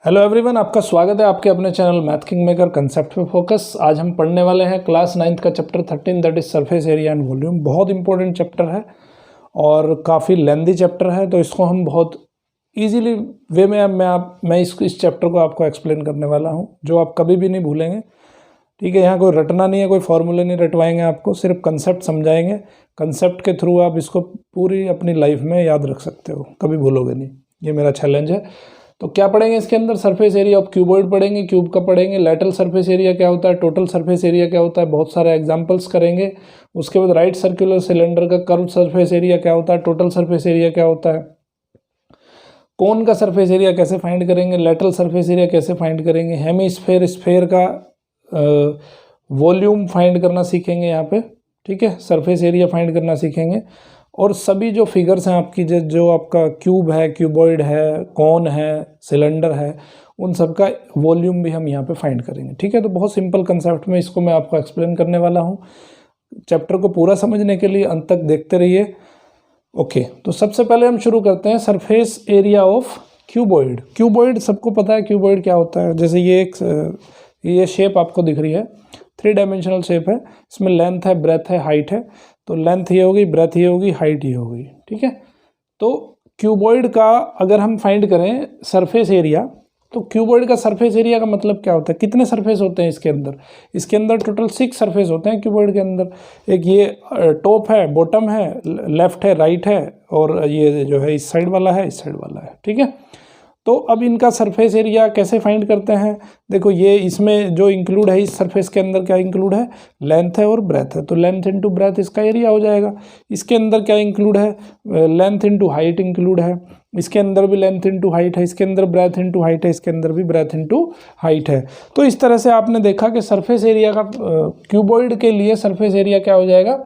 Hello everyone, आपका स्वागत है आपके अपने channel math king maker concept पे फोकस। आज हम पढ़ने वाले हैं क्लास 9th का chapter 13 that is surface area and volume. बहुत इंपॉर्टेंट चैप्टर है और काफ़ी लेंदी चैप्टर है, तो इसको हम बहुत इजीली वे में मैं इस चैप्टर को आपको एक्सप्लेन करने वाला हूँ, जो आप कभी भी नहीं भूलेंगे। ठीक है, यहाँ कोई रटना नहीं है, कोई फॉर्मूले नहीं रटवाएंगे आपको, सिर्फ कंसेप्ट समझाएंगे। कंसेप्ट के थ्रू आप इसको पूरी अपनी लाइफ में याद रख सकते हो, कभी भूलोगे नहीं। ये मेरा चैलेंज है। तो क्या पढ़ेंगे इसके अंदर? सरफेस एरिया ऑफ क्यूबॉइड पढ़ेंगे, क्यूब का पढ़ेंगे, लैटरल सरफेस एरिया क्या होता है, टोटल सरफेस एरिया क्या होता है, बहुत सारे एग्जांपल्स करेंगे। उसके बाद राइट सर्कुलर सिलेंडर का कर्व सरफेस एरिया क्या होता है, टोटल सरफेस एरिया क्या होता है, कोन का सरफेस एरिया कैसे फाइंड करेंगे, लैटरल सरफेस एरिया कैसे फाइंड करेंगे, हेमीस्फेयर स्फेयर का वॉल्यूम फाइंड करना सीखेंगे यहाँ पे। ठीक है, सरफेस एरिया फाइंड करना सीखेंगे। और सभी जो फिगर्स हैं आपकी, जो आपका क्यूब है, क्यूबॉइड है, कॉन है, सिलेंडर है, उन सब का वॉल्यूम भी हम यहाँ पे फाइंड करेंगे। ठीक है, तो बहुत सिंपल कंसेप्ट में इसको मैं आपको एक्सप्लेन करने वाला हूँ। चैप्टर को पूरा समझने के लिए अंत तक देखते रहिए। ओके, तो सबसे पहले हम शुरू करते हैं surface area of cuboid. Cuboid सबको पता है क्यूबॉइड क्या होता है। जैसे ये शेप आपको दिख रही है, 3 डायमेंशनल शेप है। इसमें लेंथ है, ब्रेथ है, हाइट है। तो लेंथ ये होगी, ब्रेथ ये होगी, हाइट ये होगी। ठीक है, तो क्यूबॉइड का अगर हम फाइंड करें सरफेस एरिया, तो क्यूबॉइड का सरफेस एरिया का मतलब क्या होता है? कितने सरफेस होते हैं इसके अंदर? इसके अंदर टोटल 6 सरफेस होते हैं क्यूबॉइड के अंदर। एक ये टॉप है, बॉटम है, लेफ्ट है, राइट है, और ये जो है इस साइड वाला है, इस साइड वाला है। ठीक है, तो अब इनका सरफेस एरिया कैसे फाइंड करते हैं? देखो, ये इसमें जो इंक्लूड है, इस सरफेस के अंदर क्या इंक्लूड है? लेंथ है और ब्रेथ है, तो लेंथ इंटू ब्रेथ इसका एरिया हो जाएगा। इसके अंदर क्या इंक्लूड है? लेंथ इंटू हाइट इंक्लूड है। इसके अंदर भी लेंथ इंटू हाइट है, इसके अंदर ब्रेथ इंटू हाइट है, इसके अंदर भी ब्रेथ इंटू हाइट है। तो इस तरह से आपने देखा कि सरफेस एरिया का क्यूबॉइड के लिए सरफेस एरिया क्या हो जाएगा?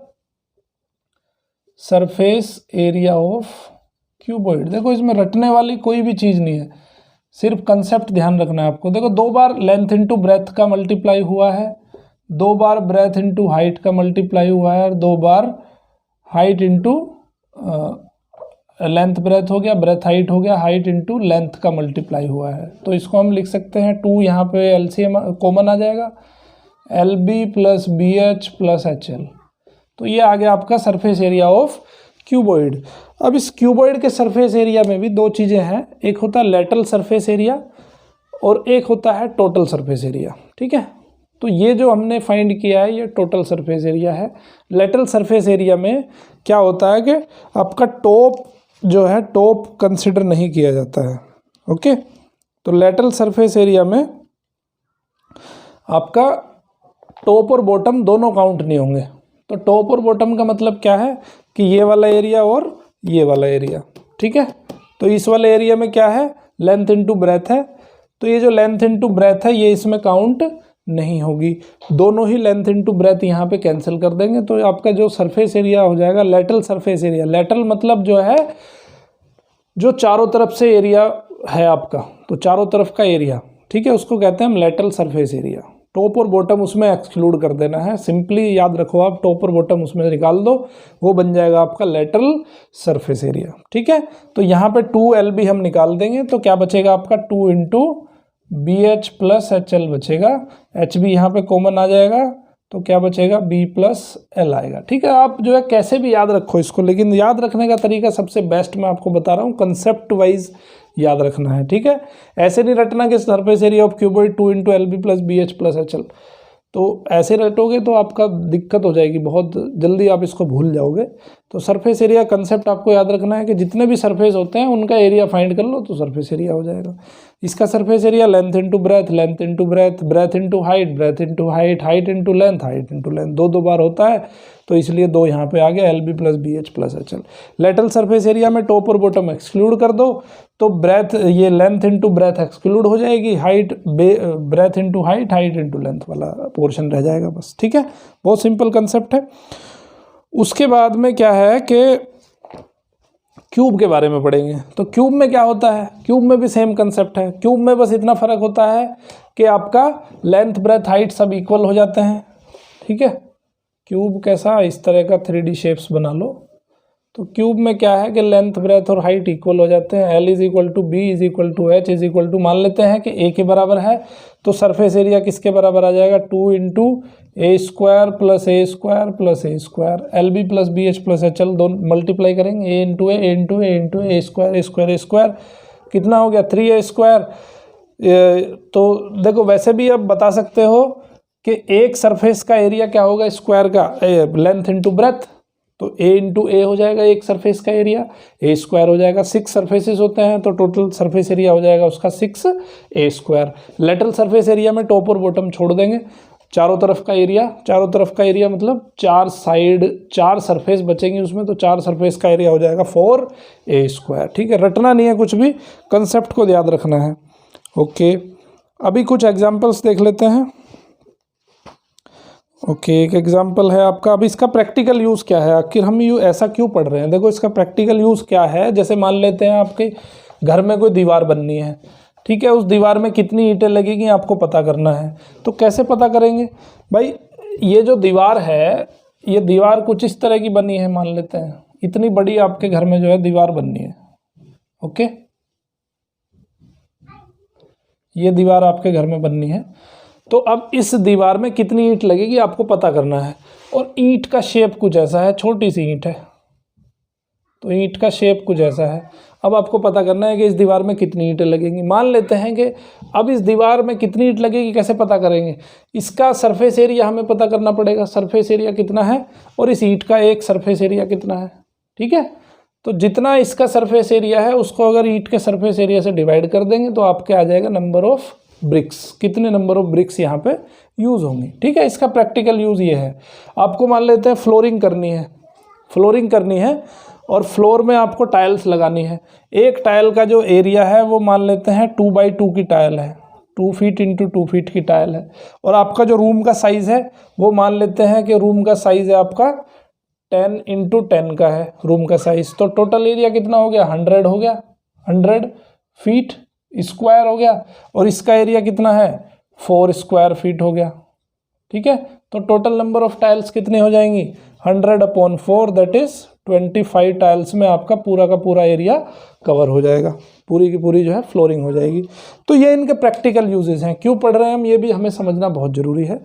Surface area of cuboid. देखो, इसमें रटने वाली कोई भी चीज़ नहीं है, सिर्फ कंसेप्ट ध्यान रखना है आपको। देखो, 2 बार लेंथ इंटू ब्रेथ का मल्टीप्लाई हुआ है, 2 बार ब्रेथ इंटू हाइट का मल्टीप्लाई हुआ है, और 2 बार हाइट इंटू लेंथ ब्रेथ हो गया, ब्रेथ हाइट हो गया, हाइट इंटू लेंथ का मल्टीप्लाई हुआ है। तो इसको हम लिख सकते हैं 2, यहाँ पे एलसीएम कॉमन आ जाएगा, LB plus BH plus HL। तो ये आ गया आपका सरफेस एरिया ऑफ क्यूबॉइड। अब इस क्यूबॉइड के सरफेस एरिया में भी 2 चीज़ें हैं, एक होता है लैटरल सरफेस एरिया और एक होता है टोटल सरफेस एरिया। ठीक है, तो ये जो हमने फाइंड किया है, ये टोटल सरफेस एरिया है। लैटरल सरफेस एरिया में क्या होता है कि आपका टॉप जो है, टॉप कंसिडर नहीं किया जाता है। ओके, तो लैटरल सरफेस एरिया में आपका टॉप और बॉटम दोनों काउंट नहीं होंगे। तो टॉप और बॉटम का मतलब क्या है कि ये वाला एरिया और ये वाला एरिया। ठीक है, तो इस वाले एरिया में क्या है? लेंथ इंटू ब्रेथ है। तो ये जो लेंथ इंटू ब्रेथ है, ये इसमें काउंट नहीं होगी। दोनों ही लेंथ इंटू ब्रेथ यहाँ पे कैंसिल कर देंगे, तो आपका जो सरफेस एरिया हो जाएगा लैटरल सरफेस एरिया। लैटरल मतलब जो है, जो चारों तरफ से एरिया है आपका, तो चारों तरफ का एरिया। ठीक है, उसको कहते हैं हम लैटरल सरफेस एरिया। टॉप और बॉटम उसमें एक्सक्लूड कर देना है, सिंपली याद रखो आप, टॉप और बॉटम उसमें से निकाल दो, वो बन जाएगा आपका लैटरल सरफेस एरिया। ठीक है, तो यहाँ पे 2LB हम निकाल देंगे, तो क्या बचेगा आपका? 2 इंटू BH प्लस HL बचेगा। HB यहाँ पे कॉमन आ जाएगा, तो क्या बचेगा? B प्लस L आएगा। ठीक है, आप जो है कैसे भी याद रखो इसको, लेकिन याद रखने का तरीका सबसे बेस्ट मैं आपको बता रहा हूँ, कंसेप्ट वाइज याद रखना है। ठीक है, ऐसे नहीं रटना कि surface area of cuboid 2 into LB plus BH plus HL। तो ऐसे रटोगे तो आपका दिक्कत हो जाएगी, बहुत जल्दी आप इसको भूल जाओगे। तो सरफेस एरिया कंसेप्ट आपको याद रखना है कि जितने भी सरफेस होते हैं उनका एरिया फाइंड कर लो, तो सरफेस एरिया हो जाएगा। इसका surface area length into breadth, length into breadth, breath into height, breath into height, height into length, height into length, 2 बार होता है, तो इसलिए 2 यहाँ पे आ गया, LB plus BH plus HL। Lateral surface area में टॉप और बॉटम एक्सक्लूड कर दो, तो ब्रेथ, ये लेंथ इंटू ब्रेथ एक्सक्लूड हो जाएगी, height breath into height, height into length वाला पोर्शन रह जाएगा बस। ठीक है, बहुत सिंपल कंसेप्ट है। उसके बाद में क्या है कि क्यूब के बारे में पढ़ेंगे। तो क्यूब में क्या होता है? क्यूब में भी सेम कंसेप्ट है। क्यूब में बस इतना फर्क होता है कि आपका लेंथ ब्रेथ हाइट सब इक्वल हो जाते हैं। ठीक है, क्यूब कैसा? इस तरह का 3D शेप्स बना लो, तो क्यूब में क्या है कि लेंथ ब्रेथ और हाइट इक्वल हो जाते हैं। L is equal to B is equal to H is equal to, मान लेते हैं कि ए के बराबर है, तो सरफेस एरिया किसके बराबर आ जाएगा, 2 into A square plus A square plus A square, L B plus B H plus H L, दोनों मल्टीप्लाई करेंगे, A into A into A into A square A square A square, कितना हो गया 3a square. तो देखो वैसे भी अब बता सकते हो कि एक सरफेस का एरिया क्या होगा, स्क्वायर का लेंथ इंटू ब्रेथ, तो a इंटू ए हो जाएगा एक सरफेस का एरिया, ए स्क्वायर हो जाएगा, 6 सरफेसेस होते हैं तो टोटल सरफेस एरिया हो जाएगा उसका 6a square. Lateral surface area में टॉप और बॉटम छोड़ देंगे, चारों तरफ का एरिया मतलब 4 साइड 4 सरफेस बचेंगे उसमें, तो 4 सरफेस का एरिया हो जाएगा 4a स्क्वायर। ठीक है, रटना नहीं है कुछ भी, कंसेप्ट को याद रखना है। ओके, अभी कुछ एग्जाम्पल्स देख लेते हैं। ओके, एक एग्जाम्पल है आपका, अब इसका प्रैक्टिकल यूज़ क्या है, आखिर हम ऐसा क्यों पढ़ रहे हैं। देखो इसका प्रैक्टिकल यूज़ क्या है, जैसे मान लेते हैं आपके घर में कोई दीवार बननी है, ठीक है, उस दीवार में कितनी ईंटें लगेगी आपको पता करना है। तो कैसे पता करेंगे भाई, ये जो दीवार है, ये दीवार कुछ इस तरह की बनी है, मान लेते हैं इतनी बड़ी आपके घर में जो है दीवार बननी है। ओके, ये दीवार आपके घर में बननी है, तो अब इस दीवार में कितनी ईंट लगेगी आपको पता करना है। और ईंट का शेप कुछ ऐसा है, छोटी सी ईंट है, तो ईंट का शेप कुछ ऐसा है। अब आपको पता करना है कि इस दीवार में कितनी ईंटें लगेंगी। मान लेते हैं कि अब इस दीवार में कितनी ईंट लगेगी कैसे पता करेंगे, इसका सरफेस एरिया हमें पता करना पड़ेगा, सरफेस एरिया कितना है और इस ईंट का एक सरफेस एरिया कितना है। ठीक है, तो जितना इसका सरफेस एरिया है उसको अगर ईंट के सरफेस एरिया से डिवाइड कर देंगे तो आपके आ जाएगा नंबर ऑफ ब्रिक्स, कितने नंबर ऑफ ब्रिक्स यहाँ पे यूज़ होंगी। ठीक है, इसका प्रैक्टिकल यूज़ ये है। आपको मान लेते हैं फ्लोरिंग करनी है और फ्लोर में आपको टाइल्स लगानी है। एक टाइल का जो एरिया है वो मान लेते हैं 2x2 की टाइल है, 2 फीट इंटू 2 फीट की टाइल है। और आपका जो रूम का साइज़ है वो मान लेते हैं कि रूम का साइज़ है आपका 10 इंटू 10 का है रूम का साइज़। तो टोटल एरिया कितना हो गया, 100 हो गया, 100 फीट स्क्वायर हो गया। और इसका एरिया कितना है, 4 स्क्वायर फीट हो गया। ठीक है, तो टोटल नंबर ऑफ टाइल्स कितनी हो जाएंगी, 100/4 दैट इज 25 टाइल्स में आपका पूरा का पूरा एरिया कवर हो जाएगा, पूरी की पूरी जो है फ्लोरिंग हो जाएगी। तो ये इनके प्रैक्टिकल यूजेस हैं, क्यों पढ़ रहे हैं हम ये भी हमें समझना बहुत ज़रूरी है।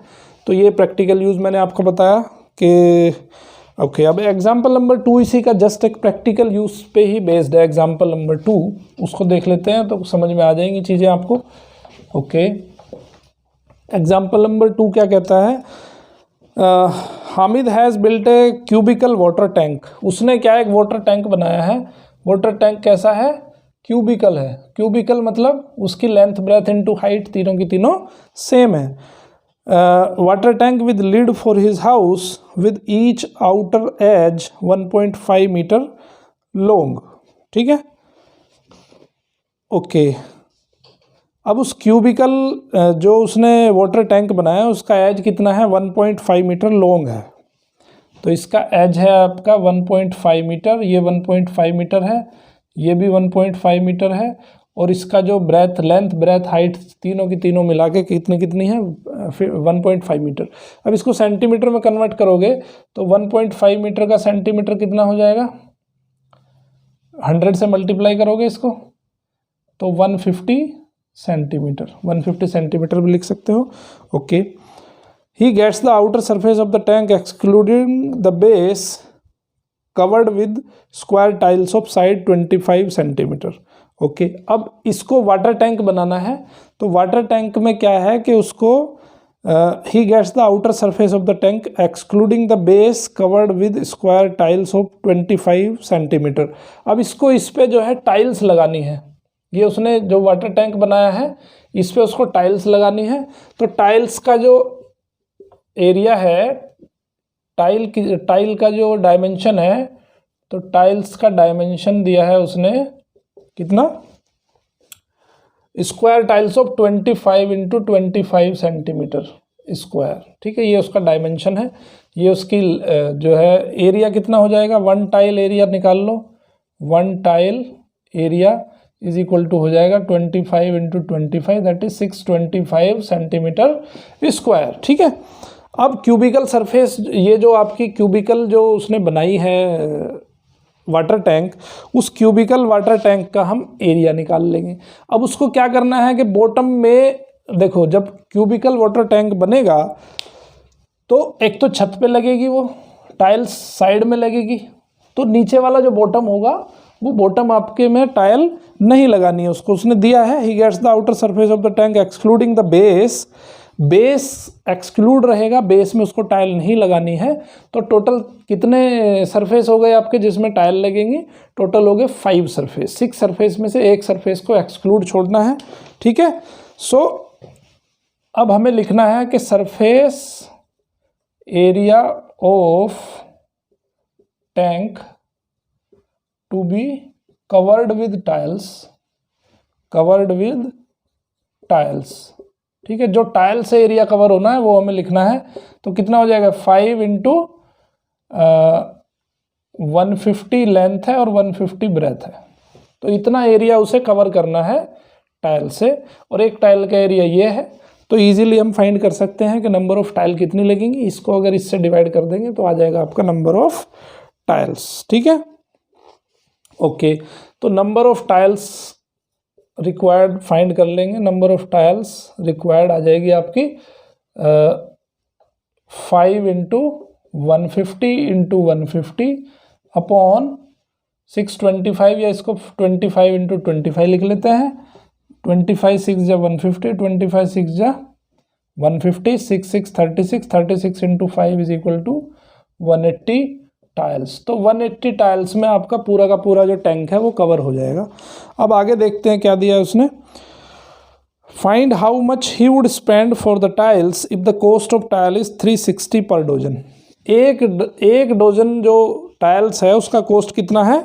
तो ये प्रैक्टिकल यूज़ मैंने आपको बताया कि ओके। अब एग्जाम्पल नंबर 2 इसी का जस्ट एक प्रैक्टिकल यूज़ पे ही बेस्ड है। एग्जाम्पल नंबर 2 उसको देख लेते हैं तो समझ में आ जाएंगी चीज़ें आपको। ओके, एग्जाम्पल नंबर 2 क्या कहता है, Hamid has built a cubical water tank. उसने क्या एक वाटर टैंक बनाया है। वाटर टैंक कैसा है, क्यूबिकल है। क्यूबिकल मतलब उसकी लेंथ ब्रेथ इनटू हाइट तीनों की तीनों सेम है। Water tank with lid for his house with each outer edge 1.5 metre long. ठीक है, ओके। अब उस क्यूबिकल जो उसने वाटर टैंक बनाया उसका एज कितना है, 1.5 मीटर लॉन्ग है। तो इसका एज है आपका 1.5 मीटर, ये 1.5 मीटर है, ये भी 1.5 मीटर है। और इसका जो ब्रेथ लेंथ ब्रेथ हाइट तीनों की तीनों मिला के कितनी है, 1.5 मीटर। अब इसको सेंटीमीटर में कन्वर्ट करोगे तो 1.5 मीटर का सेंटीमीटर कितना हो जाएगा, 100 से मल्टीप्लाई करोगे इसको तो 150 सेंटीमीटर, 150 सेंटीमीटर भी लिख सकते हो। Okay, he gets the outer surface of the tank excluding the base covered with square tiles of side 25 centimetre. Okay, अब इसको वाटर टैंक बनाना है तो वाटर टैंक में क्या है कि उसको he gets the outer surface of the tank excluding the base covered with square tiles of 25 centimetre. अब इसको इस पे जो है टाइल्स लगानी है। ये उसने जो वाटर टैंक बनाया है इस पे उसको टाइल्स लगानी है। तो टाइल्स का जो एरिया है, टाइल का जो डायमेंशन है, तो टाइल्स का डायमेंशन दिया है उसने कितना, square tiles of 25 into 25 centimetre square. ठीक है, ये उसका डायमेंशन है। ये उसकी जो है एरिया कितना हो जाएगा, 1 टाइल एरिया निकाल लो, 1 tile area is equal to हो जाएगा 25 into 25 that is 625 centimetre square. ठीक है, अब क्यूबिकल सरफेस, ये जो आपकी क्यूबिकल जो उसने बनाई है वाटर टैंक, उस क्यूबिकल वाटर टैंक का हम एरिया निकाल लेंगे। अब उसको क्या करना है कि बॉटम में देखो, जब क्यूबिकल वाटर टैंक बनेगा तो एक तो छत पे लगेगी, वो टाइल्स साइड में लगेगी, तो नीचे वाला जो बॉटम होगा वो बॉटम आपके में टाइल नहीं लगानी है उसको। उसने दिया है he gets the outer surface of the tank excluding the base, base exclude रहेगा, बेस में उसको टाइल नहीं लगानी है। तो टोटल कितने सरफेस हो गए आपके जिसमें टाइल लगेंगी? टोटल हो गए 5 सरफेस। 6 सरफेस में से एक सरफेस को एक्सक्लूड छोड़ना है, ठीक है। सो अब हमें लिखना है कि surface area of tank to be covered with tiles, covered with tiles, ठीक है। जो टाइल से एरिया कवर होना है वो हमें लिखना है। तो कितना हो जाएगा? 5 इंटू 150 लेंथ है और 150 ब्रेथ है, तो इतना एरिया उसे कवर करना है टाइल से, और एक टाइल का एरिया ये है। तो इजीली हम फाइंड कर सकते हैं कि नंबर ऑफ टाइल कितनी लगेंगी। इसको अगर इससे डिवाइड कर देंगे तो आ जाएगा आपका नंबर ऑफ टाइल्स, ठीक है। ओके, तो number of tiles required find कर लेंगे। नंबर ऑफ टाइल्स रिक्वायर्ड आ जाएगी आपकी 5 इंटू 150 इंटू 150 अपॉन 625, या इसको 25 इंटू 25 लिख लेते हैं। 25 6 जा 150, 25 6 जा 150, 6 6 36, 36 into 5 is equal to 180 tiles. तो 180 टाइल्स में आपका पूरा का पूरा जो टैंक है वो कवर हो जाएगा। अब आगे देखते हैं क्या दिया है उसने। Find how much he would spend for the tiles if the cost of tile is 360 पर डोजन। एक डोजन जो टाइल्स है उसका कॉस्ट कितना है?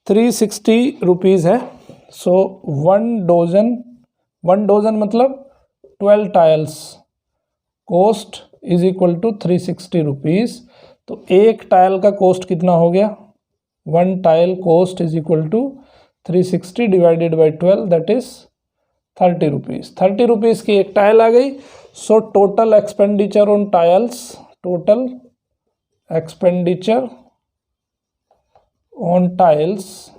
360 रुपीज़ है। सो 1 डोजन मतलब 12 tiles, cost is equal to 360 rupees. तो एक टाइल का कॉस्ट कितना हो गया? 1 tile cost is equal to 360 divided by 12, that is 30 rupees. 30 rupees की एक टाइल आ गई। So total expenditure on tiles, total expenditure on tiles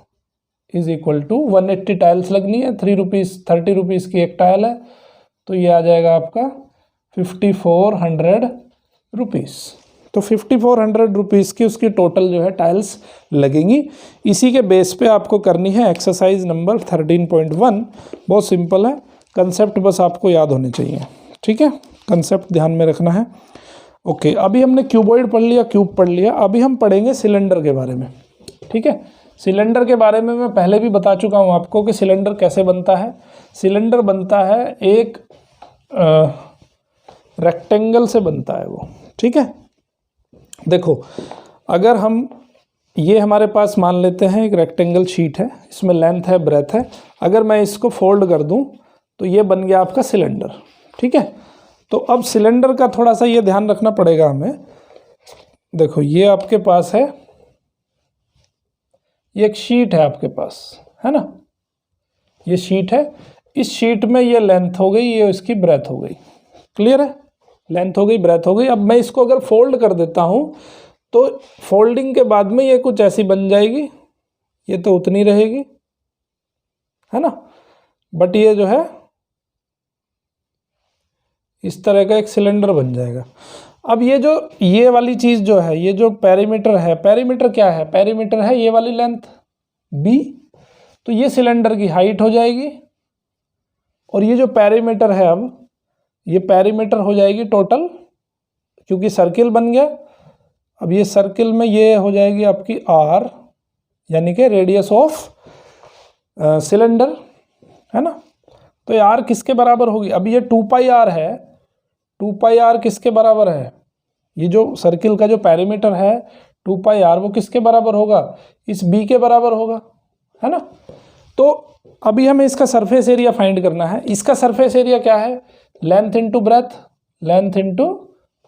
is equal to 180 tiles लगनी है, 30 रुपीज़ की एक टाइल है, तो ये आ जाएगा आपका 5400 रुपीज़। तो 5400 रुपीज़ की उसकी टोटल जो है टाइल्स लगेंगी। इसी के बेस पे आपको करनी है एक्सरसाइज नंबर 13.1। बहुत सिंपल है, कंसेप्ट बस आपको याद होने चाहिए, ठीक है। कंसेप्ट ध्यान में रखना है। ओके, अभी हमने क्यूबॉइड पढ़ लिया, क्यूब पढ़ लिया, अभी हम पढ़ेंगे सिलेंडर के बारे में, ठीक है। सिलेंडर के बारे में मैं पहले भी बता चुका हूँ आपको कि सिलेंडर कैसे बनता है। सिलेंडर बनता है एक रेक्टेंगल से बनता है वो, ठीक है। देखो, अगर हम ये हमारे पास मान लेते हैं एक रेक्टेंगल शीट है, इसमें लेंथ है, ब्रेथ है। अगर मैं इसको फोल्ड कर दूं तो ये बन गया आपका सिलेंडर, ठीक है। तो अब सिलेंडर का थोड़ा सा ये ध्यान रखना पड़ेगा हमें। देखो, ये आपके पास है, ये एक शीट है आपके पास, है ना, ये शीट है। इस शीट में ये लेंथ हो गई, ये इसकी ब्रेथ हो गई, क्लियर है। लेंथ हो गई, ब्रेथ हो गई। अब मैं इसको अगर फोल्ड कर देता हूं तो फोल्डिंग के बाद में ये कुछ ऐसी बन जाएगी, ये तो उतनी रहेगी, है ना, बट ये जो है इस तरह का एक सिलेंडर बन जाएगा। अब ये वाली चीज़ जो है, ये जो पेरीमीटर है, पेरीमीटर क्या है? पेरीमीटर है ये वाली लेंथ b, तो ये सिलेंडर की हाइट हो जाएगी। और ये जो पेरीमीटर है, अब ये पेरीमीटर हो जाएगी टोटल, क्योंकि सर्किल बन गया। अब ये सर्किल में ये हो जाएगी आपकी r, यानी कि रेडियस ऑफ सिलेंडर, है ना। तो ये r किसके बराबर होगी? अब ये 2 पाई r है, 2 पाई r किसके बराबर है? ये जो सर्किल का जो पेरीमीटर है 2 पाई r, वो किसके बराबर होगा? इस b के बराबर होगा, है ना। तो अभी हमें इसका सरफेस एरिया फाइंड करना है। इसका सरफेस एरिया क्या है? Length into breadth, length into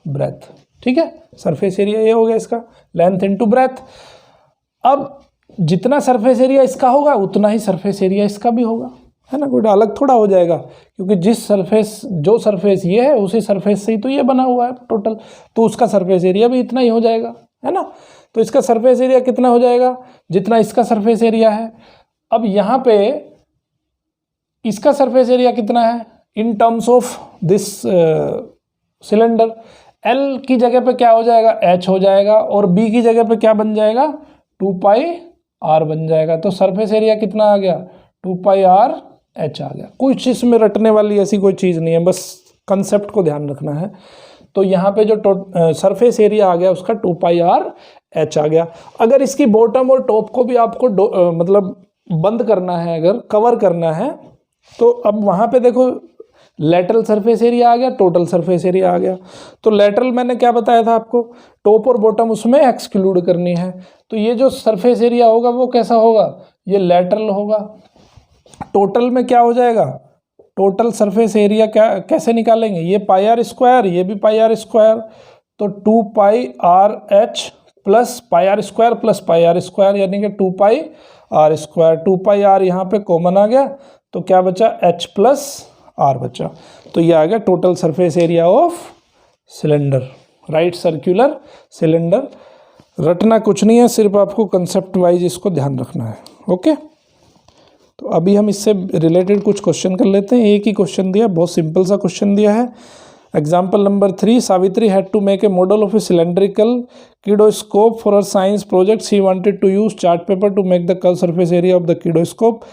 breadth, ठीक है। सरफेस एरिया ये हो गया इसका, लेंथ इंटू ब्रेथ। अब जितना सरफेस एरिया इसका होगा उतना ही सरफेस एरिया इसका भी होगा, है ना। कोई अलग थोड़ा हो जाएगा, क्योंकि जो सरफेस ये है उसी सरफेस से ही तो ये बना हुआ है टोटल, तो उसका सरफेस एरिया भी इतना ही हो जाएगा, है ना। तो इसका सरफेस एरिया कितना हो जाएगा, जितना इसका सरफेस एरिया है। अब यहाँ पे इसका सरफेस एरिया कितना है in terms of this cylinder, L की जगह पे क्या हो जाएगा, H हो जाएगा, और B की जगह पे क्या बन जाएगा, 2 पाई R बन जाएगा। तो सरफेस एरिया कितना आ गया, 2 पाई R H आ गया। कुछ इसमें रटने वाली ऐसी कोई चीज़ नहीं है, बस कंसेप्ट को ध्यान रखना है। तो यहाँ पे जो सरफेस एरिया आ गया उसका 2 पाई R H आ गया। अगर इसकी बॉटम और टॉप को भी आपको मतलब बंद करना है, अगर कवर करना है, तो अब वहाँ पे देखो लेटरल सरफेस एरिया आ गया, टोटल सरफेस एरिया आ गया। तो लेटरल मैंने क्या बताया था आपको, टॉप और बॉटम उसमें एक्सक्लूड करनी है। तो ये जो सरफेस एरिया होगा वो कैसा होगा, ये लेटरल होगा। टोटल में क्या हो जाएगा, टोटल सरफेस एरिया क्या कैसे निकालेंगे, ये पाई आर स्क्वायर, ये भी पाई आर स्क्वायर, तो 2 pi R H plus pi are square plus pi are square, यानी कि 2 pi are square. 2 pi R यहाँ पे कॉमन आ गया, तो क्या बचा, एच प्लस आर बचा। तो ये आ गया total surface area of cylinder, right circular cylinder. रटना कुछ नहीं है, सिर्फ आपको कंसेप्ट वाइज इसको ध्यान रखना है। ओके, तो अभी हम इससे रिलेटेड कुछ क्वेश्चन कर लेते हैं। एक ही क्वेश्चन दिया, बहुत सिंपल सा क्वेश्चन दिया है। Example number 3, Savitri had to make a model of a cylindrical kaleidoscope for her science project. She wanted to use chart paper to make the curve surface area of the kaleidoscope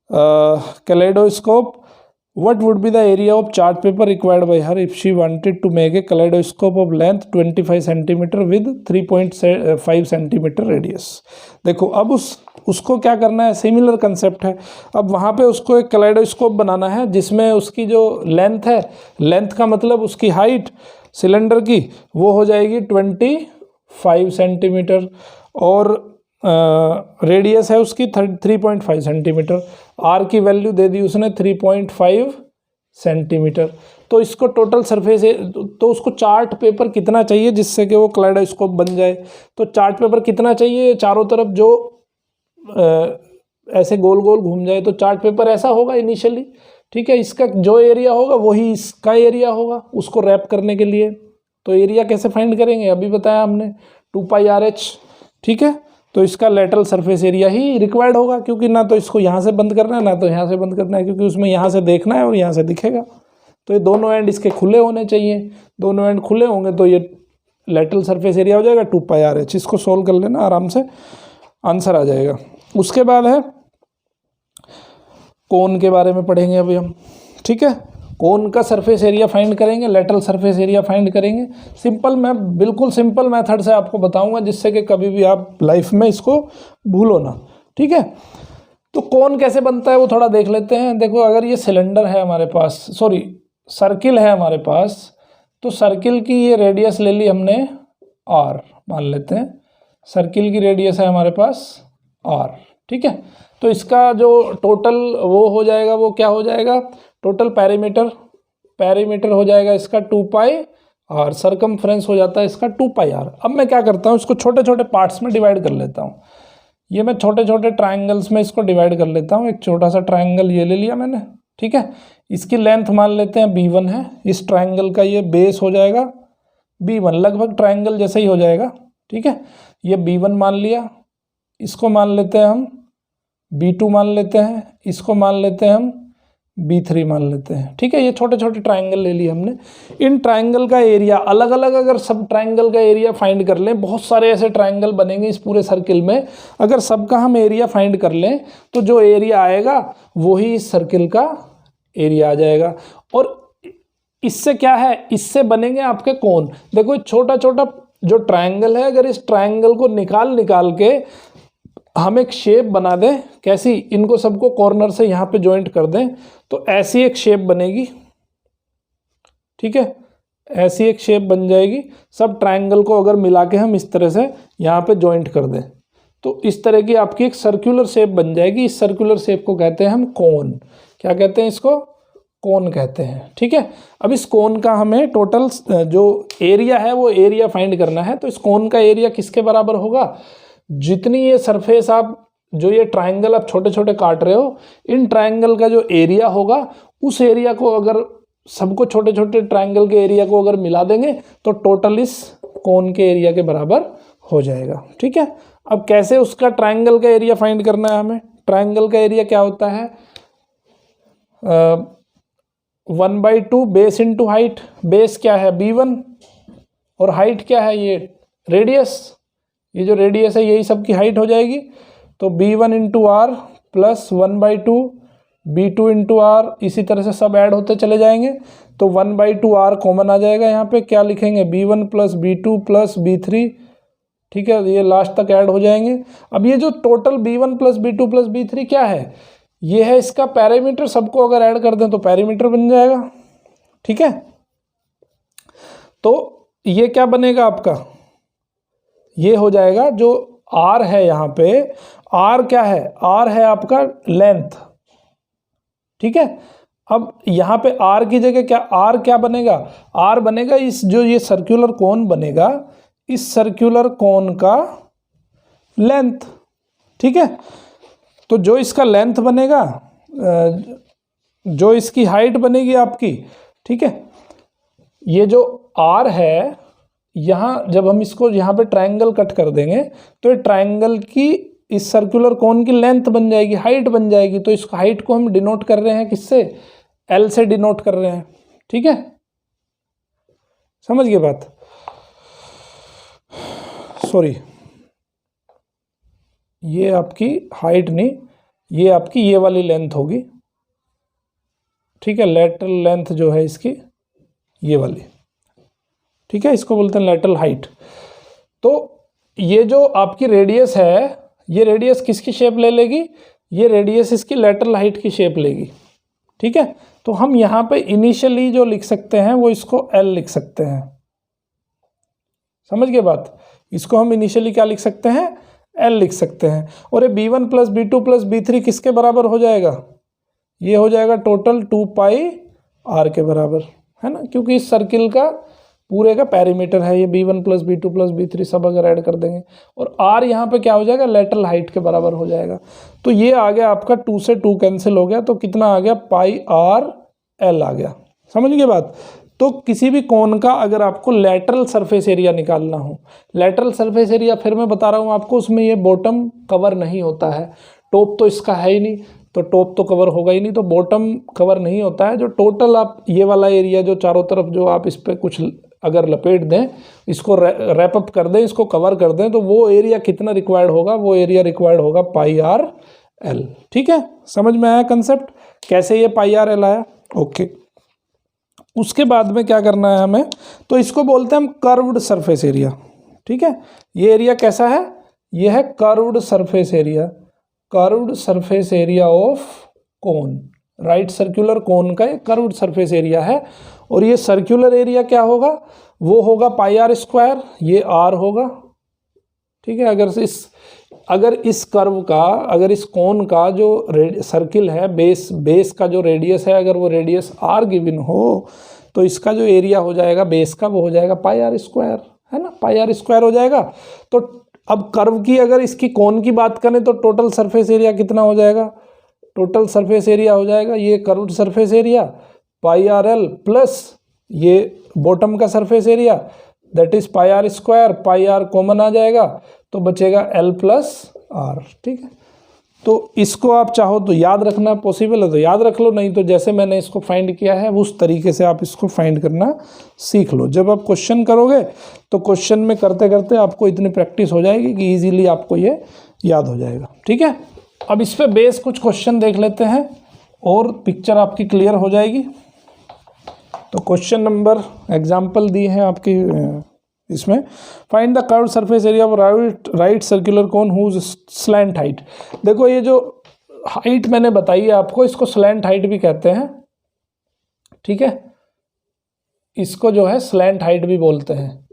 kaleidoscope. What would be the area of chart paper required by her if she wanted to make a kaleidoscope of length 25 cm with 3.5 cm radius? देखो अब उसको क्या करना है, similar concept है। अब वहाँ पे उसको एक कलेडोस्कोप बनाना है जिसमें उसकी जो लेंथ है, लेंथ का मतलब उसकी हाइट सिलेंडर की, वो हो जाएगी 25 सेंटीमीटर, और रेडियस है उसकी 3.5 सेंटीमीटर। आर की वैल्यू दे दी उसने 3.5 सेंटीमीटर। तो इसको टोटल सरफेस तो उसको चार्ट पेपर कितना चाहिए जिससे कि वो कलेडोस्कोप बन जाए। तो चार्ट पेपर कितना चाहिए, चारों तरफ जो ऐसे गोल गोल घूम जाए, तो चार्ट पेपर ऐसा होगा इनिशियली, ठीक है। इसका जो एरिया होगा वही इसका एरिया होगा उसको रैप करने के लिए। तो एरिया कैसे फाइंड करेंगे, अभी बताया हमने, 2 पाई आर एच, ठीक है। तो इसका लेटरल सरफेस एरिया ही रिक्वायर्ड होगा, क्योंकि ना तो इसको यहाँ से बंद करना है ना तो यहाँ से बंद करना है, क्योंकि उसमें यहाँ से देखना है और यहाँ से दिखेगा। तो ये दोनों एंड इसके खुले होने चाहिए, दोनों एंड खुले होंगे तो ये लेटरल सरफेस एरिया हो जाएगा 2 पाई आर एच। इसको सोल्व कर लेना, आराम से आंसर आ जाएगा। उसके बाद है कोन के बारे में पढ़ेंगे अभी हम, ठीक है। कोन का सरफेस एरिया फाइंड करेंगे, लेटरल सरफेस एरिया फाइंड करेंगे। सिंपल, मैं बिल्कुल सिंपल मेथड से आपको बताऊंगा जिससे कि कभी भी आप लाइफ में इसको भूलो ना, ठीक है। तो कोन कैसे बनता है वो थोड़ा देख लेते हैं। देखो, अगर ये सिलेंडर है हमारे पास, सॉरी सर्किल है हमारे पास, तो सर्किल की ये रेडियस ले ली हमने आर, मान लेते हैं सर्किल की रेडियस है हमारे पास आर, ठीक है। तो इसका जो टोटल वो हो जाएगा, वो क्या हो जाएगा, टोटल पैरीमीटर हो जाएगा इसका 2 पाई आर, सरकमफ्रेंस हो जाता है इसका 2 पाई आर। अब मैं क्या करता हूँ, इसको छोटे छोटे पार्ट्स में डिवाइड कर लेता हूँ। ये मैं छोटे छोटे ट्रायंगल्स में इसको डिवाइड कर लेता हूँ। एक छोटा सा ट्रायंगल ये ले लिया मैंने, ठीक है। इसकी लेंथ मान लेते हैं B1 है, इस ट्रायंगल का ये बेस हो जाएगा B1, लगभग ट्रायंगल जैसे ही हो जाएगा, ठीक है। ये B1 मान लिया, इसको मान लेते हैं हम B2 मान लेते हैं, इसको मान लेते हैं हम B3 मान लेते हैं, ठीक है। ये छोटे छोटे ट्रायंगल ले लिए हमने। इन ट्रायंगल का एरिया अलग अलग, अगर सब ट्रायंगल का एरिया फाइंड कर लें, बहुत सारे ऐसे ट्रायंगल बनेंगे इस पूरे सर्किल में, अगर सबका हम एरिया फाइंड कर लें तो जो एरिया आएगा वही इस सर्किल का एरिया आ जाएगा। और इससे क्या है, इससे बनेंगे आपके कोन। देखो छोटा छोटा जो ट्रायंगल है, अगर इस ट्रायंगल को निकाल के हम एक शेप बना दें, कैसी, इनको सबको कॉर्नर से यहाँ पे जॉइंट कर दें तो ऐसी एक शेप बनेगी, ठीक है। ऐसी एक शेप बन जाएगी। सब ट्रायंगल को अगर मिला के हम इस तरह से यहाँ पे जॉइंट कर दें तो इस तरह की आपकी एक सर्कुलर शेप बन जाएगी। इस सर्कुलर शेप को कहते हैं हम कोन। क्या कहते हैं इसको, कोन कहते हैं, ठीक है। अब इस कोन का हमें टोटल जो एरिया है वो एरिया फाइंड करना है। तो इस कोन का एरिया किसके बराबर होगा, जितनी ये सरफेस आप, जो ये ट्रायंगल आप छोटे छोटे काट रहे हो, इन ट्रायंगल का जो एरिया होगा उस एरिया को, अगर सबको छोटे छोटे ट्रायंगल के एरिया को अगर मिला देंगे तो टोटल इस कोन के एरिया के बराबर हो जाएगा। ठीक है, अब कैसे उसका ट्रायंगल का एरिया फाइंड करना है हमें। ट्रायंगल का एरिया क्या होता है, 1/2 बेस इंटू हाइट। बेस क्या है b1 और हाइट क्या है ये रेडियस, ये जो रेडियस है यही सबकी हाइट हो जाएगी। तो b1 into r plus 1/2 b2 into r, इसी तरह से सब ऐड होते चले जाएंगे। तो 1/2 आर कॉमन आ जाएगा, यहाँ पे क्या लिखेंगे b1 plus b2 plus b3। ठीक है, ये लास्ट तक ऐड हो जाएंगे। अब ये जो total b1 plus b2 plus b3 क्या है, ये है इसका पैरामीटर। सबको अगर ऐड कर दें तो पैरामीटर बन जाएगा। ठीक है, तो ये क्या बनेगा आपका, ये हो जाएगा जो r है यहाँ पे, r क्या है, r है आपका लेंथ। ठीक है, अब यहाँ पे r की जगह क्या, r क्या बनेगा, r बनेगा इस जो ये सर्कुलर कोन बनेगा, इस सर्कुलर कोन का लेंथ। ठीक है, तो जो इसका लेंथ बनेगा, जो इसकी हाइट बनेगी आपकी, ठीक है, ये जो r है, यहाँ जब हम इसको यहाँ पे ट्रायंगल कट कर देंगे तो ये ट्रायंगल की इस सर्कुलर कोन की लेंथ बन जाएगी, हाइट बन जाएगी। तो इस हाइट को हम डिनोट कर रहे हैं किससे, L से डिनोट कर रहे हैं। ठीक है, समझ गए बात, सॉरी ये आपकी हाइट नहीं, ये आपकी ये वाली लेंथ होगी। ठीक है, लेटरल लेंथ जो है इसकी ये वाली। ठीक है, इसको बोलते हैं लेटरल हाइट। तो ये जो आपकी रेडियस है, ये रेडियस किसकी शेप ले लेगी, ये रेडियस इसकी लेटरल हाइट की शेप लेगी। ठीक है, तो हम यहाँ पे इनिशियली जो लिख सकते हैं वो इसको L लिख सकते हैं। समझ गए बात, इसको हम इनिशियली क्या लिख सकते हैं, L लिख सकते हैं। और ये b1 plus b2 plus b3 किसके बराबर हो जाएगा, ये हो जाएगा टोटल 2 पाई r के बराबर, है ना, क्योंकि इस सर्किल का पूरे का पैरीमीटर है ये b1 plus b2 plus b3 सब अगर ऐड कर देंगे। और r यहाँ पे क्या हो जाएगा, लेटरल हाइट के बराबर हो जाएगा। तो ये आ गया आपका 2 से 2 कैंसिल हो गया, तो कितना आ गया, पाई r l आ गया। समझ गए बात। तो किसी भी कोन का अगर आपको लेटरल सरफेस एरिया निकालना हो, लेटरल सरफेस एरिया फिर मैं बता रहा हूँ आपको, उसमें ये बॉटम कवर नहीं होता है, टॉप तो इसका है ही नहीं, तो टॉप तो कवर होगा ही नहीं, तो बॉटम कवर नहीं होता है। जो टोटल आप ये वाला एरिया जो चारों तरफ जो आप इस पर कुछ अगर लपेट दें, इसको रैप अप कर दें, इसको कवर कर दें, तो वो एरिया कितना रिक्वायर्ड होगा, वो एरिया रिक्वायर्ड होगा पाई r l। ठीक है, समझ में आया कंसेप्ट, कैसे ये पाई r l आया। ओके, उसके बाद में क्या करना है हमें, तो इसको बोलते हैं हम कर्व्ड सरफेस एरिया। ठीक है, ये एरिया कैसा है, ये है curved surface area, curved surface area of cone, right circular कोन का ये कर्व्ड सरफेस एरिया है। और ये सर्कुलर एरिया क्या होगा, वो होगा पाई r स्क्वायर, ये r होगा। ठीक है, अगर इस कर्व का, अगर इस कोन का जो सर्किल है, बेस का जो रेडियस है, अगर वो रेडियस r गिवन हो, तो इसका जो एरिया हो जाएगा बेस का, वो हो जाएगा पाई r स्क्वायर, है ना, पाई r स्क्वायर हो जाएगा। तो अब कर्व की अगर इसकी कोन की बात करें तो टोटल सरफेस एरिया कितना हो जाएगा, टोटल सरफेस एरिया हो जाएगा ये curved surface area pi r l plus ये बॉटम का surface area, that is pi r square, pi r common आ जाएगा, तो बचेगा l प्लस r। ठीक है, तो इसको आप चाहो तो याद रखना पॉसिबल है तो याद रख लो, नहीं तो जैसे मैंने इसको फाइंड किया है उस तरीके से आप इसको फाइंड करना सीख लो। जब आप क्वेश्चन करोगे तो क्वेश्चन में करते करते आपको इतनी प्रैक्टिस हो जाएगी कि इजीली आपको ये याद हो जाएगा। ठीक है, अब इस पे बेस कुछ क्वेश्चन देख लेते हैं और पिक्चर आपकी क्लियर हो जाएगी। तो क्वेश्चन नंबर एग्जाम्पल दिए हैं आपकी इसमें, find the curved surface area of right circular cone whose slant height. देखो ये जो हाइट मैंने बताई है आपको, इसको स्लैंट हाइट भी कहते हैं। ठीक है, इसको जो है स्लैंट हाइट भी बोलते हैं,